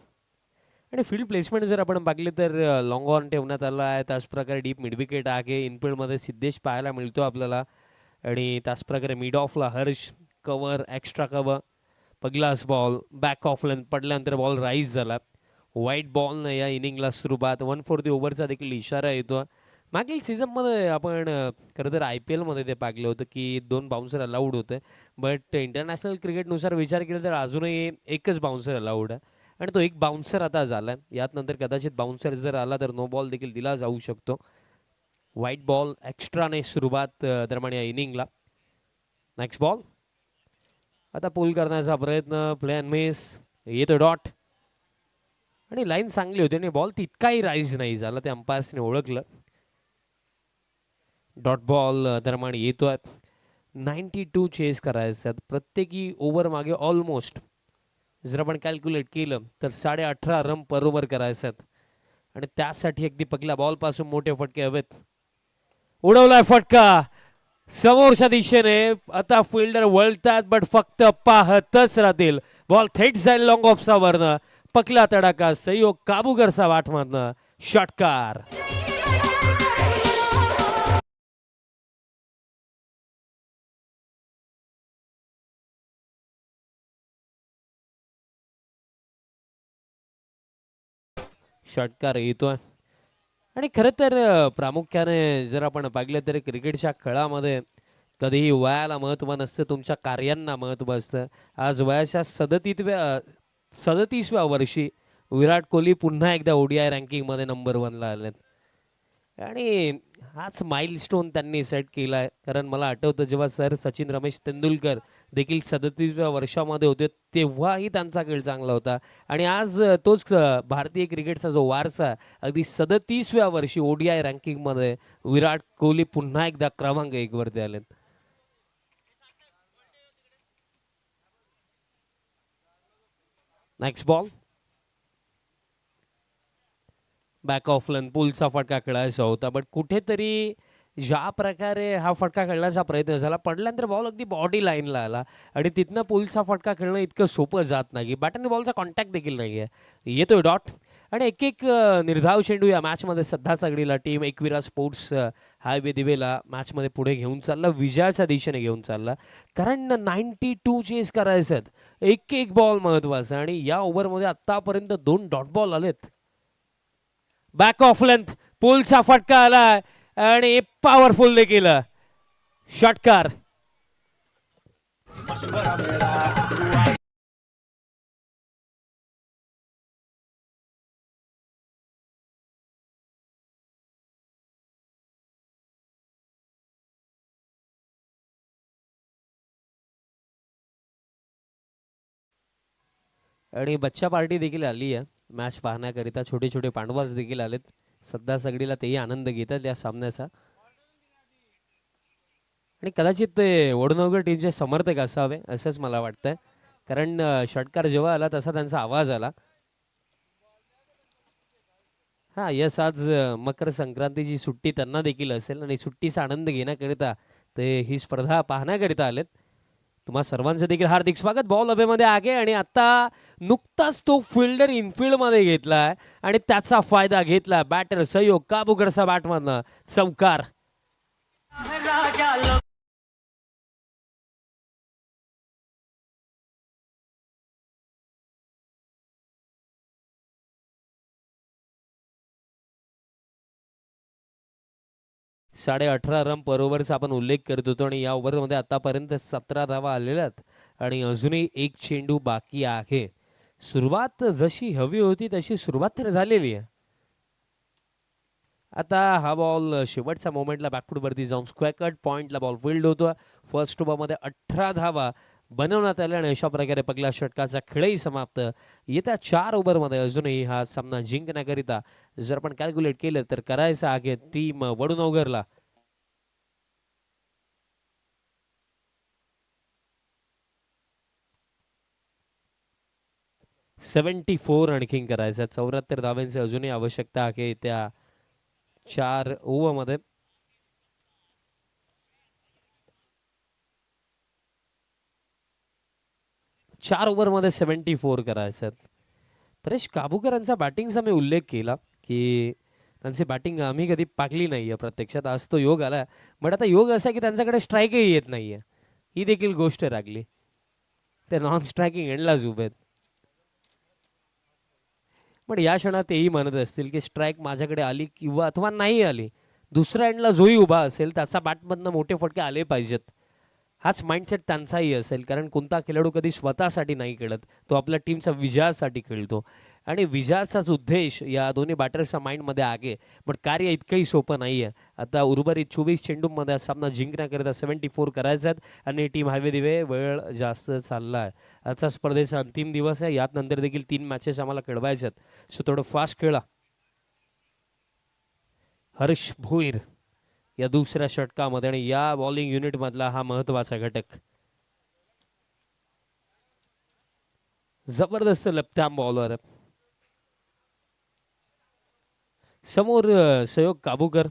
आणि फील्ड प्लेसमेंट जर आपण पाहिले तर लॉंग ऑन ठेवण्यात आला आहे. त्याचप्रकारे डीप मिड विकेट आहे. इनफिल्डमध्ये सिद्धेश पाहायला मिळतो आपल्याला. आणि त्याचप्रकारे मिड ऑफला हर्ष, कव्हर, एक्स्ट्रा कव्हर, पहिलाच बॉल बॅक ऑफ लेंथ पडल्यानंतर बॉल राईज झाला. वाईट बॉलनं या इनिंगला सुरुवात. 1/4 ओव्हरचा देखील इशारा येतो. मागील सीझनमध्ये आपण खरं तर IPLमध्ये ते पाहिलं होतं की 2 बाउन्सर अलाउड होते, बट इंटरनॅशनल क्रिकेटनुसार विचार केला तर अजूनही एकच बाउन्सर अलाउड आहे. आणि तो एक बाउन्सर आता झाला आहे. यात नंतर कदाचित बाउन्सर जर आला तर नो बॉल देखील दिला जाऊ शकतो. व्हाईट बॉल एक्स्ट्राने सुरुवात दरम्यान या इनिंगला. नेक्स्ट बॉल आता पुल करण्याचा प्रयत्न, प्ले अँड मिस, येतो डॉट. आणि लाईन चांगली होती आणि बॉल तितकाही राईज नाही झाला, ते अंपायर्सने ओळखलं. डॉट बॉल दरम्यान येतोय. 92 चेस करायचे आहेत प्रत्येकी ओव्हर मागे. ऑलमोस्ट जर आपण कॅल्क्युलेट केलं तर 18.5 रन पर ओव्हर करायचे आहेत. आणि त्यासाठी अगदी पहिल्या बॉलपासून मोठे फटके हवेत. उडवलाय फटका समोरच्या दिशेने. आता फिल्डर वळतात बट फक्त पाहतच राहतील. बॉल थेट जाईल लॉंग ऑफचा वरनं. पकला तडाका सहयोग काबूकरचा वाटमधनं षटकार. षटकार येतोय. आणि खरं तर प्रामुख्याने जर आपण पाहिलं तर क्रिकेटच्या खेळामध्ये कधीही वयाला महत्त्व नसतं, तुमच्या कार्यांना महत्त्व असतं. आज वयाच्या 37व्या वर्षी विराट कोहली पुन्हा एकदा ODI रँकिंगमध्ये नंबर 1ला आलेत. आणि हाच माइलस्टोन त्यांनी सेट केला आहे. कारण मला आठवतं जेव्हा सर सचिन रमेश तेंडुलकर देखील 37व्या वर्षामध्ये होते तेव्हाही त्यांचा खेळ चांगला होता. आणि आज तोच भारतीय क्रिकेटचा जो वारसा अगदी 37व्या वर्षी ODI रँकिंगमध्ये विराट कोहली पुन्हा एकदा क्रमांक 1 वरती आलेत. नेक्स्ट बॉल बॅक ऑफ लेन पुलचा फटका खेळायचा होता, बट कुठेतरी ज्या प्रकारे हा फटका खेळण्याचा प्रयत्न झाला, पडल्यानंतर बॉल अगदी बॉडी लाईनला आला आणि तिथनं पुलचा फटका खेळणं इतकं सोपं जात नाही. बॅट आणि बॉलचा कॉन्टॅक्ट देखील नाही आहे. येतोय डॉट आणि एक एक निर्धाव चेंडू या मॅचमध्ये सध्या सगळीला टीम एकविरा स्पोर्ट्स हायवे दिवेला मॅचमध्ये पुढे घेऊन चालला, विजयाच्या दिशेने घेऊन चालला. कारण 92 चेस करायचे आहेत. एक एक बॉल महत्वाचा आणि या ओव्हरमध्ये आतापर्यंत 2 डॉट बॉल आलेत. बॅक ऑफ लेंथ पुलचा फटका आलाय आणि पॉवरफुल देखील षटकार. आणि बच्चा पार्टी देखील आली आहे मॅच पाहण्याकरिता. छोटे छोटे पांडवाज देखील आलेत. सध्या सगळीला तेही आनंद घेतात या सामन्याचा. आणि कदाचित ते वडनगर टीमचे समर्थक असावे असंच मला वाटतंय. कारण षटकार जेव्हा आला तसा त्यांचा आवाज आला. हा यस, आज मकर संक्रांतीची सुट्टी त्यांना देखील असेल आणि सुट्टीचा आनंद घेण्याकरिता ते ही स्पर्धा पाहण्याकरिता आलेत. तुम्हा सर्वांचं देखील हार्दिक स्वागत. बॉल हवेमध्ये आगे आणि आता नुकताच तो फिल्डर इनफिल्ड मध्ये घेतलाय आणि त्याचा फायदा घेतला बॅटर सहयोग काबूकरचा बॅटमधनं चौकार. साडे 18 रन पर ओव्हरचा आपण उल्लेख करत होतो आणि या ओव्हरमध्ये आतापर्यंत 17 धावा आलेल्या आहेत आणि अजूनही एक चेंडू बाकी आहे. सुरुवात जशी हवी होती तशी सुरुवात तर झालेली आहे. आता हा बॉल शेवटच्या मोमेंटला बॅकफूटवरती जाऊन स्क्वेअर कट पॉइंटला बॉल फील्ड होतो. फर्स्ट ओव्हरमध्ये 18 धावा बनवण्यात आल्या आणि अशा प्रकारे पहिल्या षटकाचा खेळही समाप्त. येत्या 4 ओव्हरमध्ये अजूनही हा सामना जिंकण्याकरिता जर आपण कॅल्क्युलेट केलं तर करायचं आहे टीम वडनगरला 74 आणखीन करायचं. 74 धाव्यांची अजूनही आवश्यकता आहे त्या 4 ओव्हरमध्ये. चार ओव्हरमध्ये 74 करायचं. परेश काबूकरांचा बॅटिंगचा मी उल्लेख केला की त्यांची बॅटिंग आम्ही कधी पाकली नाही आहे प्रत्यक्षात. आज तो योग आला, बट आता योग असा की त्यांच्याकडे स्ट्राईकही येत नाही आहे. ही देखील गोष्ट लागली. ते नॉन स्ट्रायकिंग एंडलाच उभे आहेत. पण या क्षणात तेही म्हणत असतील की स्ट्राईक माझ्याकडे आली किंवा अथवा नाही आली, दुसऱ्या एंडला जोही उभा असेल त्याचा बॅटमधनं मोठे फटके आले पाहिजेत. हाच माइंडसेट त्यांचाही असेल. कारण कोणता खेळाडू कधी स्वतःसाठी नाही खेळत, तो आपल्या टीमच्या विजयासाठी खेळतो आणि विजयाचाच उद्देश या दोन्ही बॅटर्सच्या माइंडमध्ये आहे. पण कार्य इतकंही सोपं नाही आहे. आता उर्वरित 24 चेंडूमध्ये सामना जिंकण्याकरिता 74 करायचा आहेत आणि टीम हायवे दिवे वेळ जास्त चालला आहे. आजचा स्पर्धेचा अंतिम दिवस आहे. यात नंतर देखील 3 मॅचेस आम्हाला खेळवायचे आहेत. सो थोडं फास्ट खेळा. हर्ष भोईर या दुसऱ्या षटकामध्ये आणि या बॉलिंग युनिट मधला हा महत्वाचा घटक. जबरदस्त लपत्याम बॉलर. समोर सहयोग काबूकर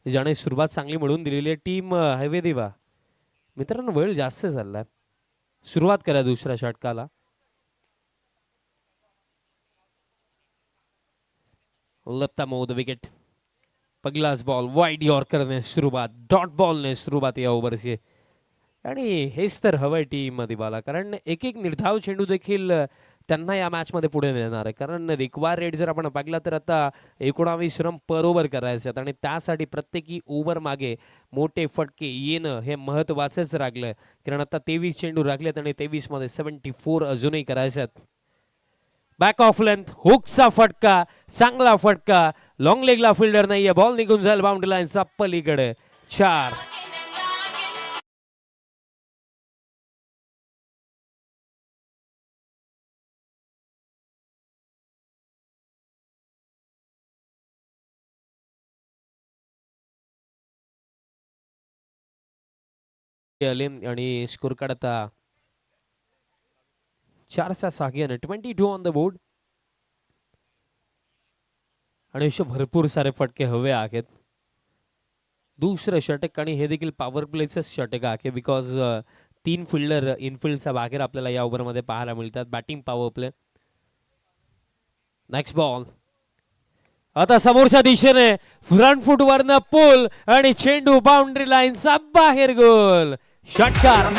ज्याने सुरुवात चांगली मिळवून दिलेली आहे. टीम हायवे दिवा मित्रांनो वेळ जास्त चाललाय. सुरुवात करा दुसऱ्या षटकाला. लपत्याम ओव्हर द विकेट. पहिलाच बॉल वाईड यॉर्करने सुरुवात, डॉट बॉलने सुरुवात या ओव्हरची. आणि हेच तर हवंय टीम दिवाला. कारण एक एक निर्धाव चेंडू देखील त्यांना या मॅचमध्ये पुढे नेणार आहे. कारण रिक्वायर रेट जर आपण पाहिला तर आता 19 रन पर ओव्हर करायचे आहेत आणि त्यासाठी प्रत्येकी ओव्हर मागे मोठे फटके येणं हे महत्त्वाचंच राखलंय. कारण आता 23 चेंडू राखलेत आणि 23 मध्ये 74 अजूनही करायचे आहेत. बॅक ऑफ लेंथ हुकचा फटका, चांगला फटका. लॉंग लेगला फिल्डर नाहीये. बॉल निघून जाईल बाउंड्री लाईनचा पलीकडे. 4. आणि स्कोर कार्ड आता 4चा साग्याने 22 ऑन द बोर्ड. आणि असे भरपूर सारे फटके हवे आहेत. दुसरं षटक आणि हे देखील पॉवर प्लेचं षटक आहे बिकॉज 3 फिल्डर इनफिल्डचा बाहेर आपल्याला या ओव्हरमध्ये पाहायला मिळतात. Batting power play. Next ball आता समोरच्या दिशेने फ्रंट फुट वरनं पुल आणि चेंडू बाउंड्री लाईनचा बाहेर गोल. षटकार.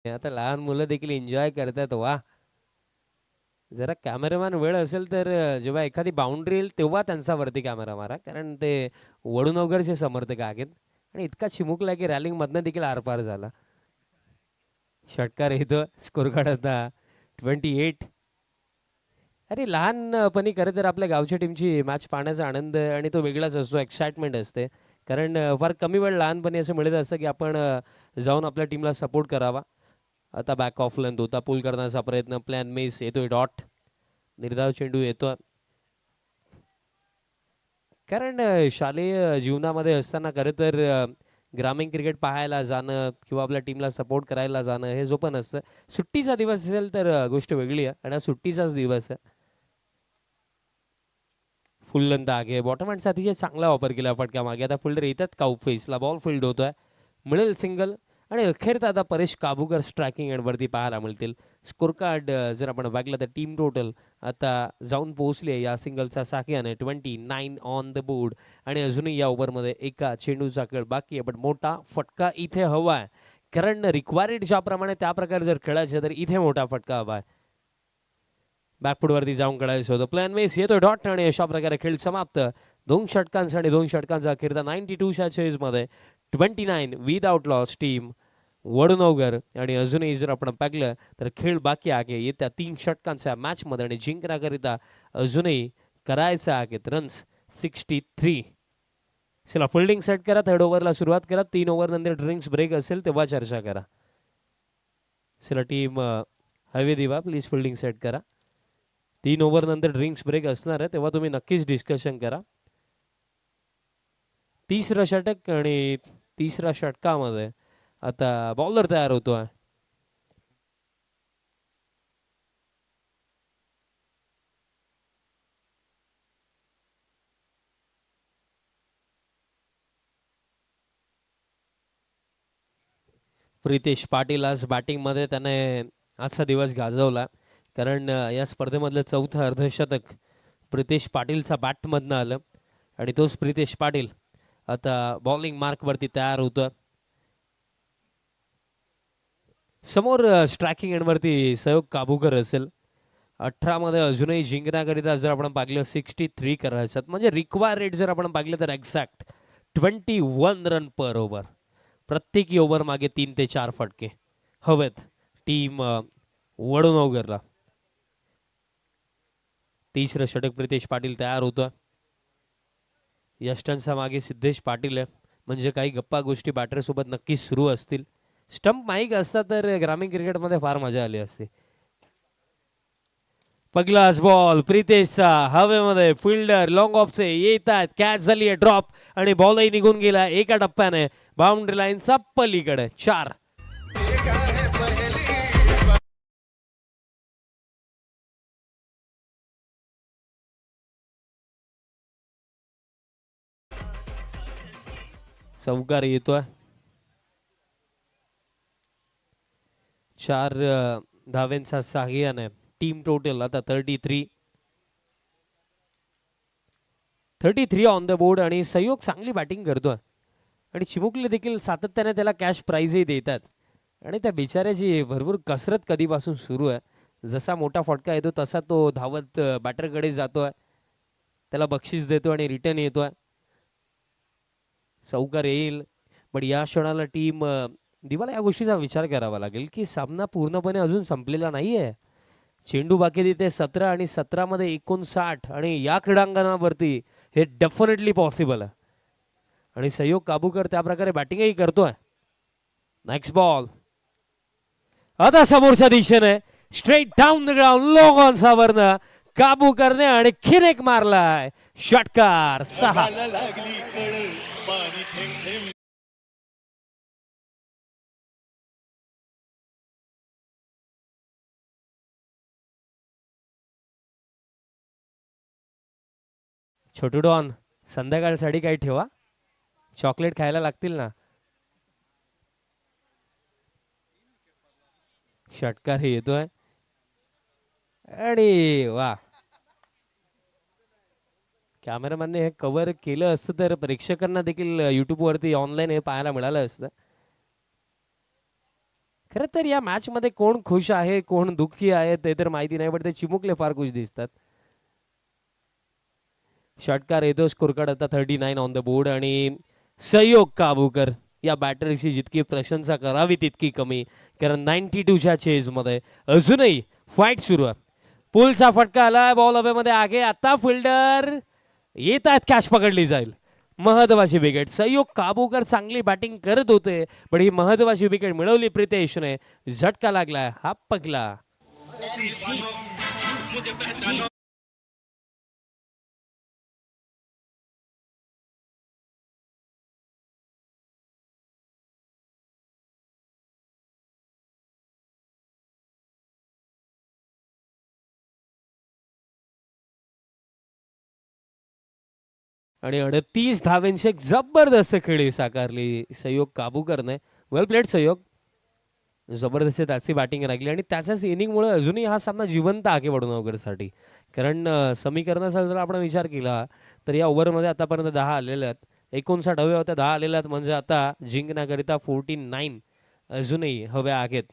आता लहान मुलं देखील एन्जॉय करतात. वा, जरा कॅमेरामॅन वेळ असेल तर जेव्हा एखादी बाउंड्री येईल तेव्हा त्यांचा वरती कॅमेरा मारा, कारण ते वडूनवगरचे समर्थक आहेत आणि इतका चिमुकला की रॅलिंग मधनं देखील आरपार झाला. षटकार येतो. स्कोर कार्ड आता 28. अरे लहानपणी खरं तर आपल्या गावच्या टीमची मॅच पाहण्याचा आनंद आणि तो वेगळाच असतो. एक्साइटमेंट असते, कारण फार कमी वेळ लहानपणी असं मिळत असतं की आपण जाऊन आपल्या टीमला सपोर्ट करावा. आता बॅक ऑफ लेंथ होता पुल करण्याचा प्रयत्न. Plan miss. येतोय डॉट. निर्धाव चेंडू येतो. कारण शालेय जीवनामध्ये असताना खरं तर ग्रामीण क्रिकेट पाहायला जाणं किंवा आपल्या टीमला सपोर्ट करायला जाणं हे जो पण असतं. सुट्टीचा दिवस असेल तर गोष्ट वेगळी आहे, आणि हा सुट्टीचाच दिवस आहे. फुल लेंथ आगे. बॉटम हँड साथीचे चांगला वापर केला फटका मागे. आता फिल्डर येतात काऊ फेसला. बॉल फील्ड होतोय. मिळेल सिंगल. आणि अखेर आता परेश काबूकर स्ट्रायकिंग एंडवरती पाहायला मिळतील. स्कोर कार्ड जर आपण बघलं तर टीम टोटल आता जाऊन पोहोचली आहे या सिंगलचा साखियाने. 29 ऑन द बोर्ड. आणि अजूनही या ओव्हरमध्ये एका चेंडूचा खेळ बाकी आहे, पण मोठा फटका इथे हवा आहे, कारण रिक्वायर्ड ज्याप्रमाणे त्या प्रकारे जर खेळायचं तर इथे मोठा फटका हवा आहे. बॅकफुटवरती जाऊन खेळायचं होतं. प्लॅन मेस येतो डॉट आणि अशा प्रकारे खेळ समाप्त. 2 षटकांसाठी 2 षटकांचा अखेरता 92च्या चेजमध्ये 29 विदाउट लॉस टीम वडनवगर. आणि अजूनही जर आपण पाहिलं तर खेळ बाकी आहे येत्या 3 षटकांच्या मॅचमध्ये, आणि जिंकण्याकरिता अजूनही करायचं आहेत रन्स 63. चला फिल्डिंग सेट करा. 3rd ओव्हरला सुरुवात करा. 3 ओव्हर नंतर ड्रिंक्स ब्रेक असेल तेव्हा चर्चा करा. चला टीम हवे दिवा प्लीज फिल्डिंग सेट करा. 3 ओव्हर नंतर ड्रिंक्स ब्रेक असणार आहे, तेव्हा तुम्ही नक्कीच डिस्कशन करा. 3रं षटक आणि 3ऱ्या षटकामध्ये आता बॉलर तयार होतोय. प्रितेश पाटील आज बॅटिंगमध्ये त्याने आजचा दिवस गाजवला, कारण या स्पर्धेमधलं 4थं अर्धशतक प्रितेश पाटीलचा बॅटमधनं आलं. आणि तोच प्रितेश पाटील आता बॉलिंग मार्कवरती तयार होतं. समोर स्ट्रायकिंग एंडवरती सहयोग काबूकर असेल. 18 मध्ये अजूनही जिंकण्याकरिता जर आपण पाहिलं 63 करायचं, म्हणजे रिक्वायर रेट जर आपण पाहिलं तर एक्झॅक्ट 21 रन पर ओव्हर. प्रत्येकी ओव्हर मागे 3 ते 4 फटके हवेत टीम वडनवगरला. 3रं षटक प्रितेश पाटील तयार होतं. यष्टनचा मागे सिद्धेश पाटील आहे, म्हणजे काही गप्पा गोष्टी बॅटर सोबत नक्कीच सुरू असतील. स्टंप माईक असता तर ग्रामीण क्रिकेटमध्ये फार मजा आली असती. पहिलाच बॉल प्रितेशचा हवेमध्ये. फिल्डर लॉंग ऑफचे येतात. कॅच झाली आहे ड्रॉप आणि बॉलही निघून गेला एका टप्प्याने बाउंड्री लाईनचा पलीकडे. 4. चौकार येतोय. 4 धावेंचा साहाय्याने टीम टोटल आता 33 ऑन द बोर्ड. आणि सहयोग चांगली बॅटिंग करतोय, आणि चिमुकले देखील सातत्याने त्याला कॅश प्राइजही देतात. आणि त्या बिचाऱ्याची भरपूर कसरत कधीपासून सुरू आहे. जसा मोठा फटका येतो तसा तो धावत बॅटरकडे जातोय, त्याला बक्षीस देतो आणि रिटर्न येतोय. चौकार येईल, पण या क्षणाला टीम दिवाला या गोष्टीचा विचार करावा लागेल की सामना पूर्णपणे अजून संपलेला नाहीये. चेंडू बाकी तिथे 17 आणि 17 मध्ये 59, आणि या क्रीडांगणावरती हे डेफिनेटली पॉसिबल आहे. आणि सहयोग काबूकर त्या प्रकारे बॅटिंगही करतोय. नेक्स्ट बॉल आता समोरच्या दिशेने straight down the ground long on सावरनं काबूकरने आणखीन एक मारलाय षटकार 6. छोटू डॉन संध्याकाळसाठी काही ठेवा, चॉकलेट खायला लागतील ना. षटकार हे येतोय आणि वा, कॅमेरामॅनने हे कव्हर केलं असतं तर प्रेक्षकांना देखील युट्यूब वरती ऑनलाईन हे पाहायला मिळालं असतं. खरं तर या मॅच मध्ये कोण खुश आहे कोण दुःखी आहे ते तर माहिती नाही, पण ते चिमुकले फार खुश दिसतात. षटकार येतो, स्कोर कार्ड आता 39 ऑन द बोर्ड आणि सहयोग काबूकर या बॅटरची जितकी प्रशंसा करावी तितकी कमी, कारण 92च्या चेज मध्ये अजूनही फाईट सुरू आहे. पुलचा फटका आला, बॉल हवेमध्ये आगे, आता फिल्डर येत आहेत, कॅच पकडली जाईल. महत्वाची विकेट, सहयोग काबूकर चांगली बॅटिंग करत होते पण ही महत्वाची विकेट मिळवली प्रितेशने. झटका लागला, हा पगला. आणि 38 धावेंची एक जबरदस्त खेळी साकारली सहयोग काबूकरने. वेल प्लेड सहयोग, जबरदस्त त्याची बॅटिंग लागली आणि त्याच्याच इनिंगमुळे अजूनही हा सामना जिवंत आहे वडनगरसाठी. कारण समीकरणाचा जर आपण विचार केला तर या ओव्हरमध्ये आतापर्यंत 10 आलेले आहेत, 59 हवे होत्या, 10 आलेल्या आहेत, म्हणजे आता जिंकण्याकरिता 49 अजूनही हव्या आहेत.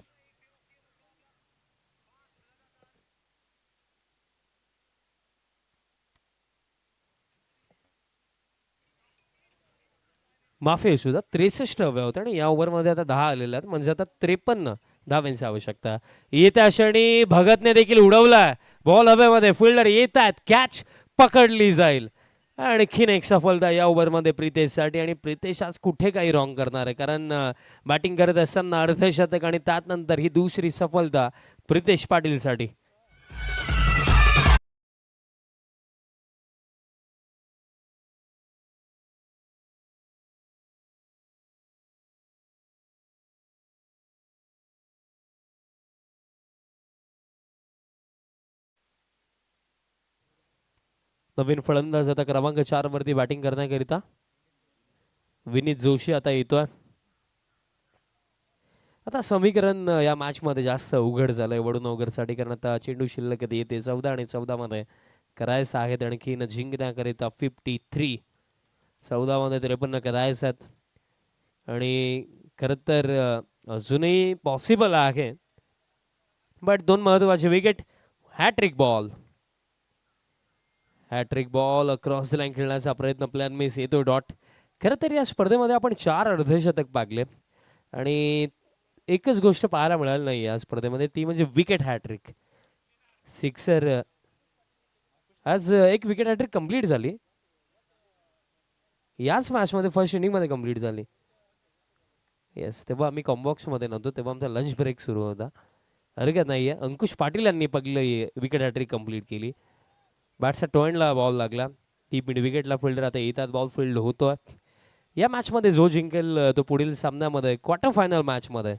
माफी असू द्या, 63 हव्या होत्या आणि या ओव्हरमध्ये आता 10 आलेल्या आहेत, म्हणजे आता 53 धावांची आवश्यकता. येत्या क्षणी भगतने देखील उडवला बॉल हवेमध्ये, फिल्डर येत आहेत, कॅच पकडली जाईल. आणखीन एक सफलता या ओव्हरमध्ये प्रितेशसाठी, आणि प्रितेश आज कुठे काही रॉंग करणार आहे, कारण बॅटिंग करत असताना अर्धशतक आणि त्यानंतर ही दुसरी सफलता प्रितेश पाटीलसाठी. नवीन फलंदाज आता क्रमांक 4 वरती बॅटिंग करण्याकरिता विनीत जोशी आता येतोय. आता समीकरण या मॅच मध्ये जास्त उघड झालंय वडनगरसाठी, कारण आता चेंडू शिल्लक येते 14 आणि 14 मध्ये करायचं आहेत आणखीन जिंकण्याकरिता 53, 14 मध्ये 53 करायचं आहेत आणि खरं तर अजूनही पॉसिबल आहे. बट दोन महत्वाचे wicket, hat trick ball, hat trick ball across the line खेळण्याचा प्रयत्न, प्लॅन मिस, येतो डॉट. खरं तर या स्पर्धेमध्ये आपण 4 अर्धशतक पागले आणि एकच गोष्ट पाहायला मिळाली नाही या स्पर्धेमध्ये, ती म्हणजे विकेट हॅट्रिक. सिक्सर, आज एक विकेट हॅट्रिक कंप्लीट झाली याच मॅचमध्ये, फर्स्ट इनिंगमध्ये कंप्लीट झाली. येस, तेव्हा आम्ही कॉम्बॉक्समध्ये नव्हतो, तेव्हा आमचा लंच ब्रेक सुरू होता. हरकत नाही आहे, अंकुश पाटील यांनी पहिलं विकेट हॅट्रिक कंप्लीट केली. बॅट्सचा टोएंडला बॉल लागला, ती मिड विकेटला फिल्डर आता येतात, बॉल फील्ड होतो. या मॅचमध्ये जो जिंकेल तो पुढील सामन्यामध्ये क्वार्टर फायनल मॅचमध्ये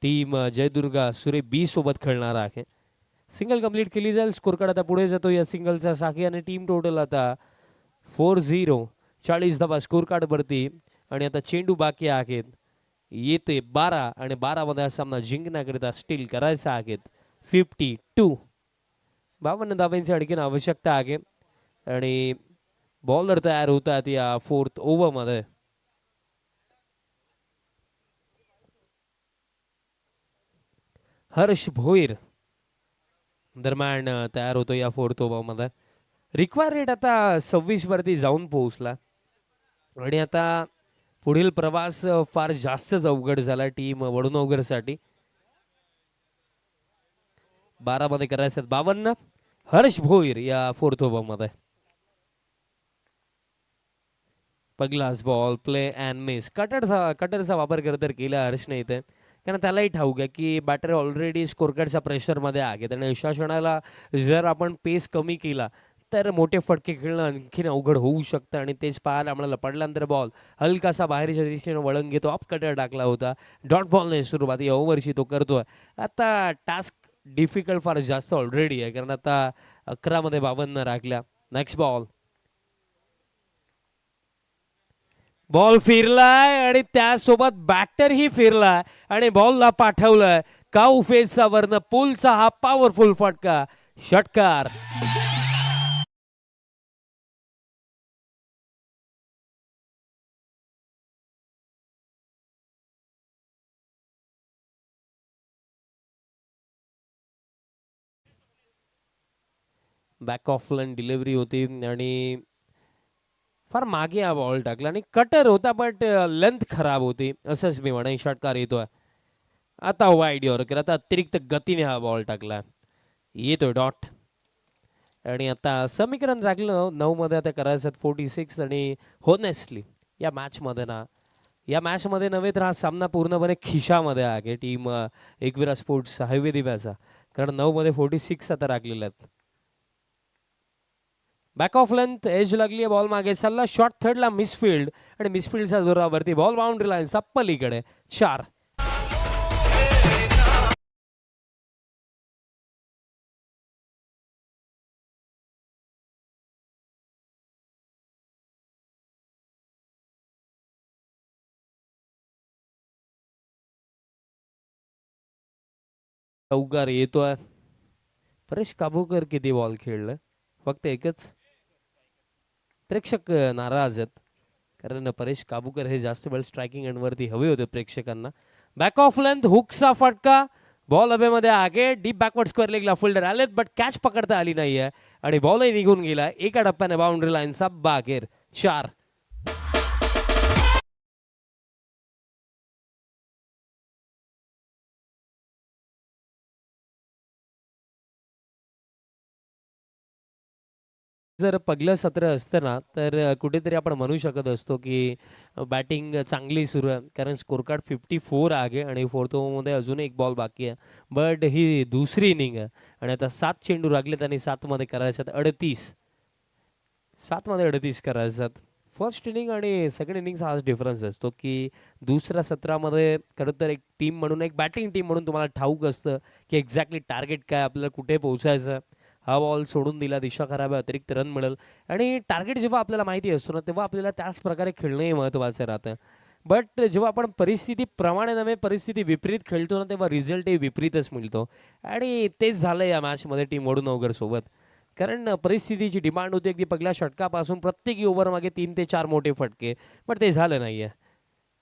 टीम जयदुर्गा सुरे बी सोबत खेळणार आहे. सिंगल कंप्लीट केली जाईल, स्कोर कार्ड आता पुढे जातो या सिंगलचा साखी आणि टीम टोटल आता 4-0, 40 धावा स्कोर कार्ड वरती आणि आता चेंडू बाकी आहेत, येते 12 आणि 12 मध्ये हा सामना जिंकण्याकरिता स्टील करायचा आहेत 52. 52 धावांची आणखीन आवश्यकता आहे आणि बॉलर तयार होतात या 4th ओव्हरमध्ये. हर्ष भोईर दरम्यान तयार होतो या 4th ओव्हरमध्ये. रिक्वायर रेट आता 26 वरती जाऊन पोहोचला आणि आता पुढील प्रवास फार जास्तच अवघड झाला टीम वडनगरसाठी. 12 मध्ये करायचं 52. हर्ष भोईर या 4th ओव्हरमध्ये. पहिलाच बॉल, प्ले अँड मिस, कटरचा वापर करत केला हर्षने इथे, कारण त्यालाही ठाऊक आहे की बॅटर ऑलरेडी स्कोर कार्डच्या प्रेशरमध्ये आहे आणि अशा क्षणाला जर आपण पेस कमी केला तर मोठे फटके खेळणं आणखीन अवघड होऊ शकतं आणि तेच पाहायला आम्हाला पडल्यानंतर बॉल हलकासा बाहेरच्या दिशेने वळण घेतो, ऑफ कटर टाकला होता. डॉट बॉलने सुरुवात या ओव्हरची तो करतोय. आता टास्क डिफिकल्ट फार जास्त ऑलरेडी आहे कारण आता 11 मध्ये 52 राखल्या. नेक्स्ट बॉल, बॉल फिरलाय आणि त्यासोबत बॅटरही फिरलाय आणि बॉलला पाठवलंय काऊ फेसचा वर्ण पुलचा हा पॉवरफुल फटका, षटकार. बॅक ऑफ लाईन डिलिव्हरी होती आणि फार मागे हा बॉल टाकला आणि कटर होता बट लेंथ खराब होती असंच मी म्हणेन. षटकार येतोय. आता वाईड यॉर्कर, आता अतिरिक्त गतीने हा बॉल टाकला, येतोय डॉट. आणि आता समीकरण राखलं 9 मध्ये आता करायचं 46 आणि होनेस्टली या मॅचमध्ये ना, या मॅचमध्ये नव्हे तर हा सामना पूर्णपणे खिशामध्ये आहे टीम एकविरा स्पोर्ट्स हायवे दिव्याचा, कारण 9 मध्ये 46 आता राखलेले आहेत. बॅक ऑफ लेंथ एज लागली आहे, बॉल मागे चालला, शॉर्ट थर्डला मिसफिल्ड आणि मिसफिल्डच्या जोरावरती बॉल बाउंड्री लाईन पलीकडे 4. चौकार येतोय. परेश काबूकर किती बॉल खेळलं? फक्त एकच. प्रेक्षक नाराज आहेत कारण परेश काबूकर हे जास्त वेळ स्ट्रायकिंग एंडवरती हवे होते प्रेक्षकांना. बॅक ऑफ लेंथ हुकचा फटका, बॉल हवेमध्ये आगे डीप बॅकवर्ड स्क्वेअर लेगला फिल्डर आलेत बट कॅच पकडता आली नाहीये आणि बॉलही निघून गेला. एका टप्प्याने बाउंड्री लाईनचा बाहेर 4. जर पहिलं सत्र असतं ना तर कुठेतरी आपण म्हणू शकत असतो की बॅटिंग चांगली सुरू आहे कारण स्कोर कार्ड 54 आहे आणि फोर्थ ओव्हरमध्ये अजून एक बॉल बाकी आहे. बट ही दुसरी इनिंग आहे आणि आता 7 चेंडू लागलेत आणि 7 मध्ये करायच्यात 38. 7 मध्ये 38 करायच्यात. फर्स्ट इनिंग आणि सेकंड इनिंगचा हाच डिफरन्स असतो की दुसऱ्या सत्रामध्ये खरं तर एक टीम म्हणून, एक बॅटिंग टीम म्हणून तुम्हाला ठाऊक असतं की एक्झॅक्टली टार्गेट काय, आपल्याला कुठे पोहोचायचं. हा बॉल सोडून दिला, दिशा खराब आहे, अतिरिक्त रन मिळेल आणि टार्गेट जेव्हा आपल्याला माहिती असतो ना तेव्हा आपल्याला त्याच प्रकारे खेळणंही महत्त्वाचं राहतं. बट जेव्हा आपण परिस्थितीप्रमाणे नव्हे परिस्थिती विपरीत खेळतो ना तेव्हा रिझल्टही विपरीतच मिळतो आणि तेच झालं या मॅचमध्ये टीम वडूनगर सोबत. कारण परिस्थितीची डिमांड होती अगदी पहिल्या षटकापासून प्रत्येक ओव्हर मागे 3 ते 4 मोठे फटके, पण ते झालं नाही आहे.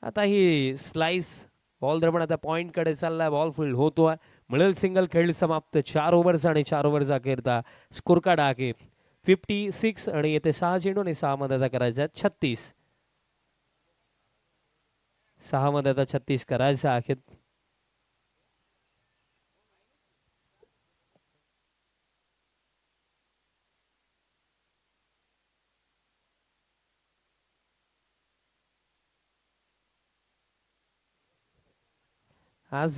आता ही स्लाइस बॉल दरम्यान आता पॉईंटकडे चाललाय, बॉल फील्ड होतोय, मिळेल सिंगल, खेळ समाप्त. 4 ओव्हर्स आणि 4 ओव्हरचा अखेरता स्कोर कार्ड आहे 56 आणि येते 6 चेंडू आणि 6 मध्ये आता करायचा 36. 6 मध्ये आता 36 करायचं आहे. आज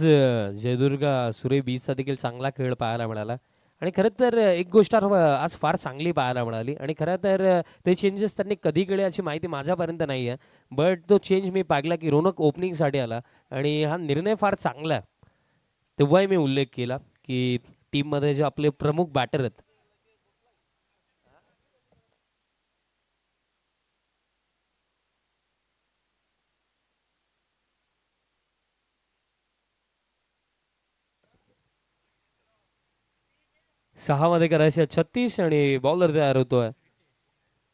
जयदुर्गा सुरे बीचचा देखील चांगला खेळ पाहायला मिळाला आणि खरं तर एक गोष्ट आज फार चांगली पाहायला मिळाली आणि खरं तर ते चेंजेस त्यांनी कधी केले याची माहिती माझ्यापर्यंत नाही आहे. बट तो चेंज मी पाहिला की रोनक ओपनिंगसाठी आला आणि हा निर्णय फार चांगला आहे. तेव्हाही मी उल्लेख केला की टीममध्ये जे आपले प्रमुख बॅटर आहेत 6 मध्ये करायचे 36 आणि बॉलर तयार होतोय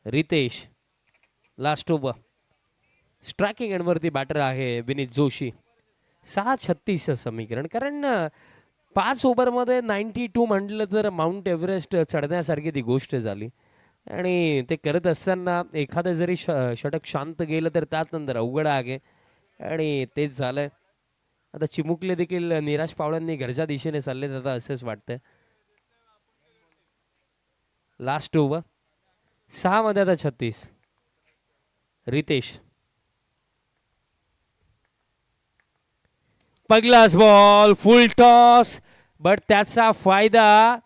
रितेश. लास्ट ओव्हर स्ट्रायकिंग एंडवरती बॅटर आहे विनीत जोशी. 6-36 समीकरण, कारण 5 ओव्हरमध्ये 92 म्हटलं तर माउंट एव्हरेस्ट चढण्यासारखी ती गोष्ट झाली आणि ते करत असताना एखादं जरी षटक शांत गेलं तर त्यात नंतर अवघड आहे आणि तेच झालंय. आता चिमुकले देखील निराश पावलांनी घरच्या दिशेने चालले आता असंच वाटतंय. लास्ट ओव्हर 6 मध्ये आता 36. रितेश पहिलाच बॉल फुल टॉस, बट त्याचा फायदा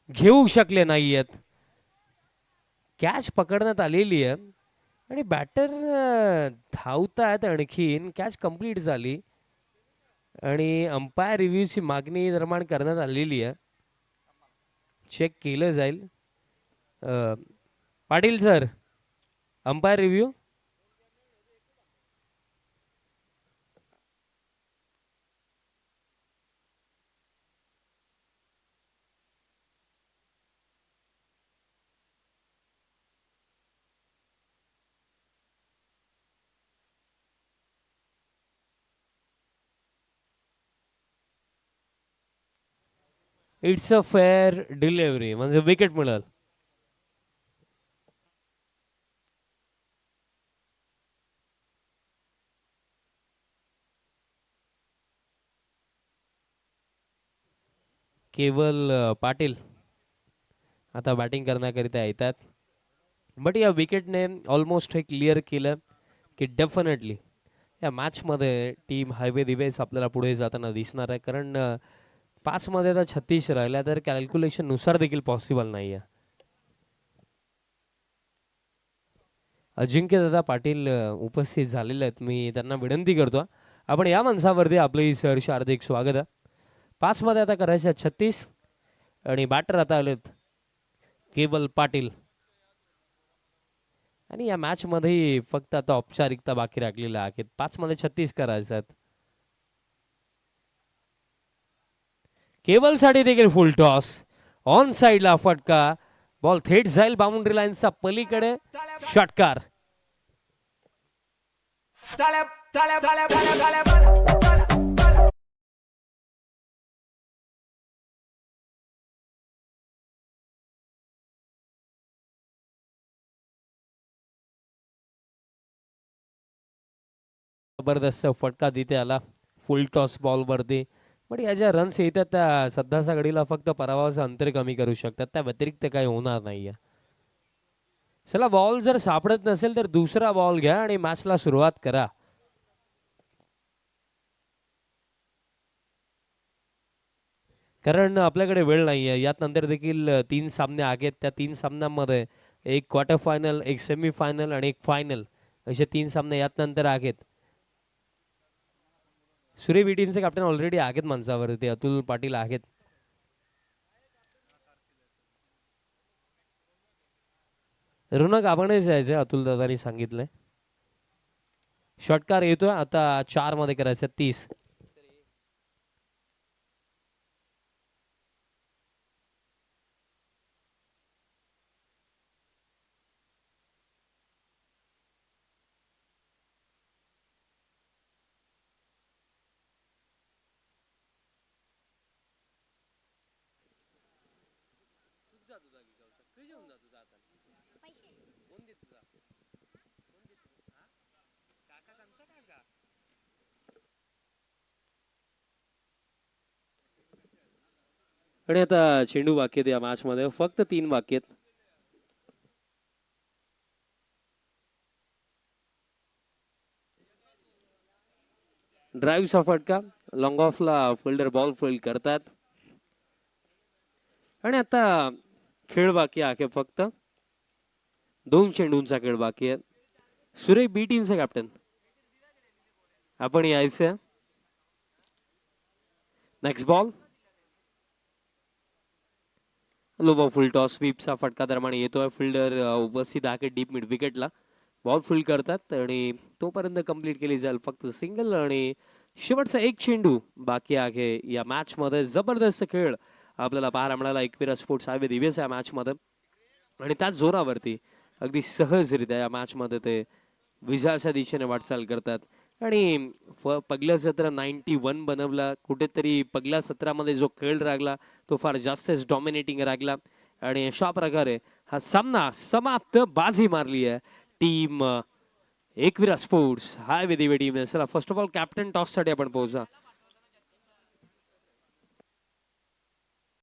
घेऊ शकले नाहीयेत. कॅच पकडण्यात आलेली आहे आणि बॅटर धावतायत, आणखीन कॅच कंप्लीट झाली आणि अंपायर रिव्ह्यूची मागणी निर्माण करण्यात आलेली आहे. चेक केलं जाईल. Patil sir, umpire review. It's a fair delivery, म्हणजे विकेट मिळेल. केवल पाटील आता बॅटिंग करण्याकरिता येतात. बट या विकेटने ऑलमोस्ट हे क्लिअर केलं की डेफिनेटली या मॅचमध्ये टीम हायवे दिवेस आपल्याला पुढे जाताना दिसणार आहे. कारण 5 मध्ये आता 36 राहिल्या, तर कॅल्क्युलेशन नुसार देखील पॉसिबल नाही आहे. अजिंक्य दादा पाटील उपस्थित झालेले आहेत. मी त्यांना विनंती करतो आपण या मंचावरती आपले सहर्ष हार्दिक स्वागत आहे. 5 मध्ये आता करायचे 36 आणि बॅटर आता आलेत केवल पाटील. आणि या मॅच मध्ये फक्त आता औपचारिकता बाकी राखलेल्या आहेत. 5 मध्ये 36 करायचे आहेत. केवल साठी देखील फुल टॉस, ऑन साइडला फटका, बॉल थेट जाईल बाउंड्री लाईनचा पलीकडे. षटकार. जबरदस्त फटका तिथे आला फुल टॉस बॉल वरती. पण या ज्या रन्स येतात त्या सध्याच्या घडीला फक्त पराभवाचं अंतर कमी करू शकतात, त्या व्यतिरिक्त काही होणार नाहीये. चला, बॉल जर सापडत नसेल तर दुसरा बॉल घ्या आणि मॅचला सुरुवात करा. कारण आपल्याकडे वेळ नाहीये. यात नंतर देखील 3 सामने आहेत. त्या 3 सामन्यांमध्ये एक क्वार्टर फायनल, एक सेमी फायनल आणि एक फायनल असे 3 सामने यात नंतर आहेत. सूर्य बी टीमचे कॅप्टन ऑलरेडी आहेत मंचावरती, अतुल पाटील आहेत. ऋणक आपणच जायचं अतुल दादानी सांगितलंय. षटकार येतोय आता 4 मध्ये करायचं 30. आणि आता चेंडू बाकी आहेत या मॅच मध्ये, फक्त 3 बाकी आहेत. ड्राईव्हचा फटका, लॉंग ऑफला फिल्डर बॉल फील्ड करतात. आणि आता खेळ बाकी आहे फक्त 2 चेंडूंचा खेळ बाकी आहे. सूर्य बी टीमचा कॅप्टन आपण यायचं. Next ball, low full toss, स्वीपचा फटका दरम्यान येतोय. फिल्डर उपस्थित आहे डीप मिड विकेटला, बॉल फील्ड करतात आणि तोपर्यंत कंप्लीट केली जाईल फक्त सिंगल. आणि शेवटचा एक चेंडू बाकी आहे या मॅच मध्ये. जबरदस्त खेळ आपल्याला पाहायला मिळाला एकविरा स्पोर्ट्स हायवे दिवेस या मॅच मध्ये. आणि त्याच जोरावरती अगदी सहजरित्या या मॅच मध्ये ते विजयाच्या दिशेने वाटचाल करतात. आणि पहिलं सत्र 91 बनवला. कुठेतरी पहिल्या सत्रामध्ये जो खेळ रागला तो फार जास्तच डॉमिनेटिंग रागला आणि अशा प्रकारे हा सामना समाप्त. बाजी मारली आहे टीम एकविरा स्पोर्ट्स हायवे दिवे टीम. चला, first of all captain toss साठी आपण पोहोचा.